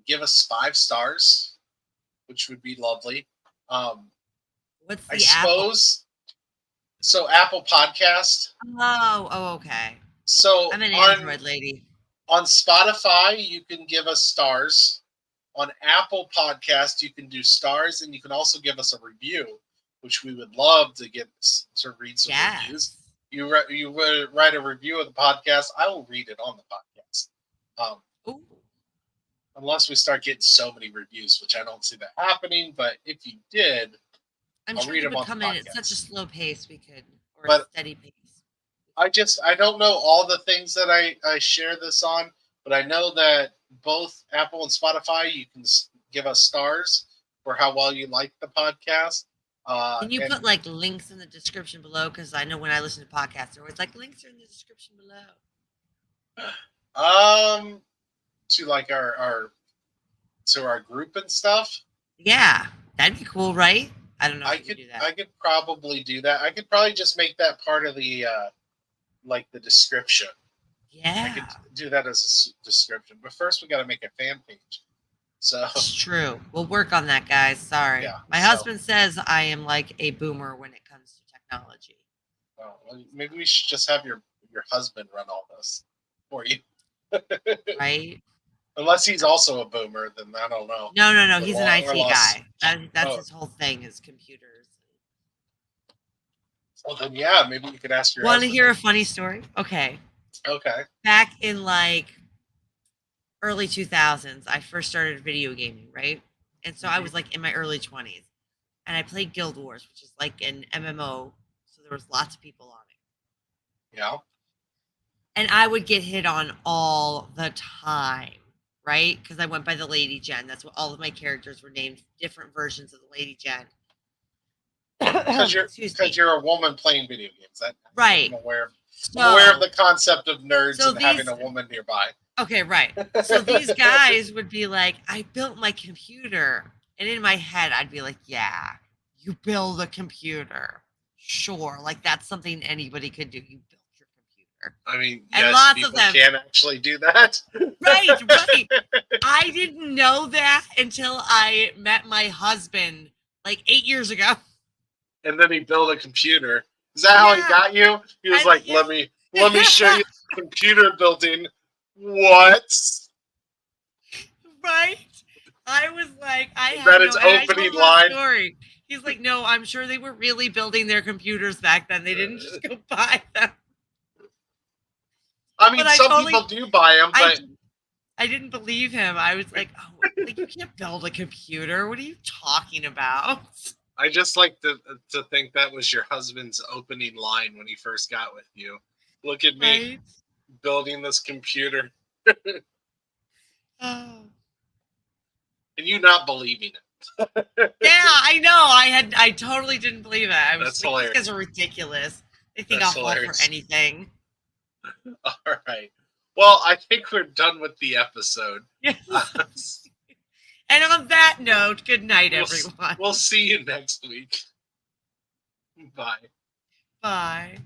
give us 5 stars, which would be lovely. What's I the Apple? suppose. So Apple Podcast. Oh, okay. So I'm an Android lady. On Spotify, you can give us stars. On Apple Podcast, you can do stars, and you can also give us a review, which we would love to read some reviews. You write a review of the podcast, I will read it on the podcast. Unless we start getting so many reviews, which I don't see that happening. But if you did, I'm I'll sure read you them would on come the in podcast. at such a slow pace or But a steady pace. I don't know all the things that I share this on, but I know that both Apple and Spotify, you can give us stars for how well you like the podcast. Can you put like links in the description below? Because I know when I listen to podcasts, they're always like links are in the description below. To like our group and stuff. Yeah, that'd be cool, right? I don't know. I could probably do that. I could probably just make that part of the like the description. Yeah, I could do that as a description. But first, we got to make a fan page. So it's true. We'll work on that, guys. Sorry, yeah, my husband says I am like a boomer when it comes to technology. Well, maybe we should just have your husband run all this for you. Right? Unless he's also a boomer, then I don't know. No. He's an IT guy. That's his whole thing is computers. Well, then yeah, maybe you could ask your. Want to hear a funny story? Okay. Back in like early 2000s, I first started video gaming, right? And so I was like in my early 20s, and I played Guild Wars, which is like an MMO. So there was lots of people on it. Yeah. And I would get hit on all the time, right? Because I went by the Lady Gen. That's what all of my characters were named, different versions of the Lady Gen. Because you're a woman playing video games. Right. I'm aware of the concept of nerds and having a woman nearby. Okay, right. So these guys would be like, I built my computer. And in my head, I'd be like, yeah, you build a computer. Sure. Like that's something anybody could do. You build your computer. I mean, and yes, lots people of them can actually do that. Right. I didn't know that until I met my husband like 8 years ago. And then he built a computer. Is that how he got you? He was like, let me show you the computer building. What? Right? I was like, opening line. Story. He's like, no, I'm sure they were really building their computers back then. They didn't just go buy them. I mean, some people do buy them, but I didn't believe him. I was like, oh, like you can't build a computer. What are you talking about? I just like to think that was your husband's opening line when he first got with you. Look at me building this computer. Oh. And you not believing it. Yeah, I know. I totally didn't believe it. I was That's like, hilarious. These guys are ridiculous. They think I'll fall for anything. All right. Well, I think we're done with the episode. Yes. And on that note, good night, everyone. We'll see you next week. Bye. Bye.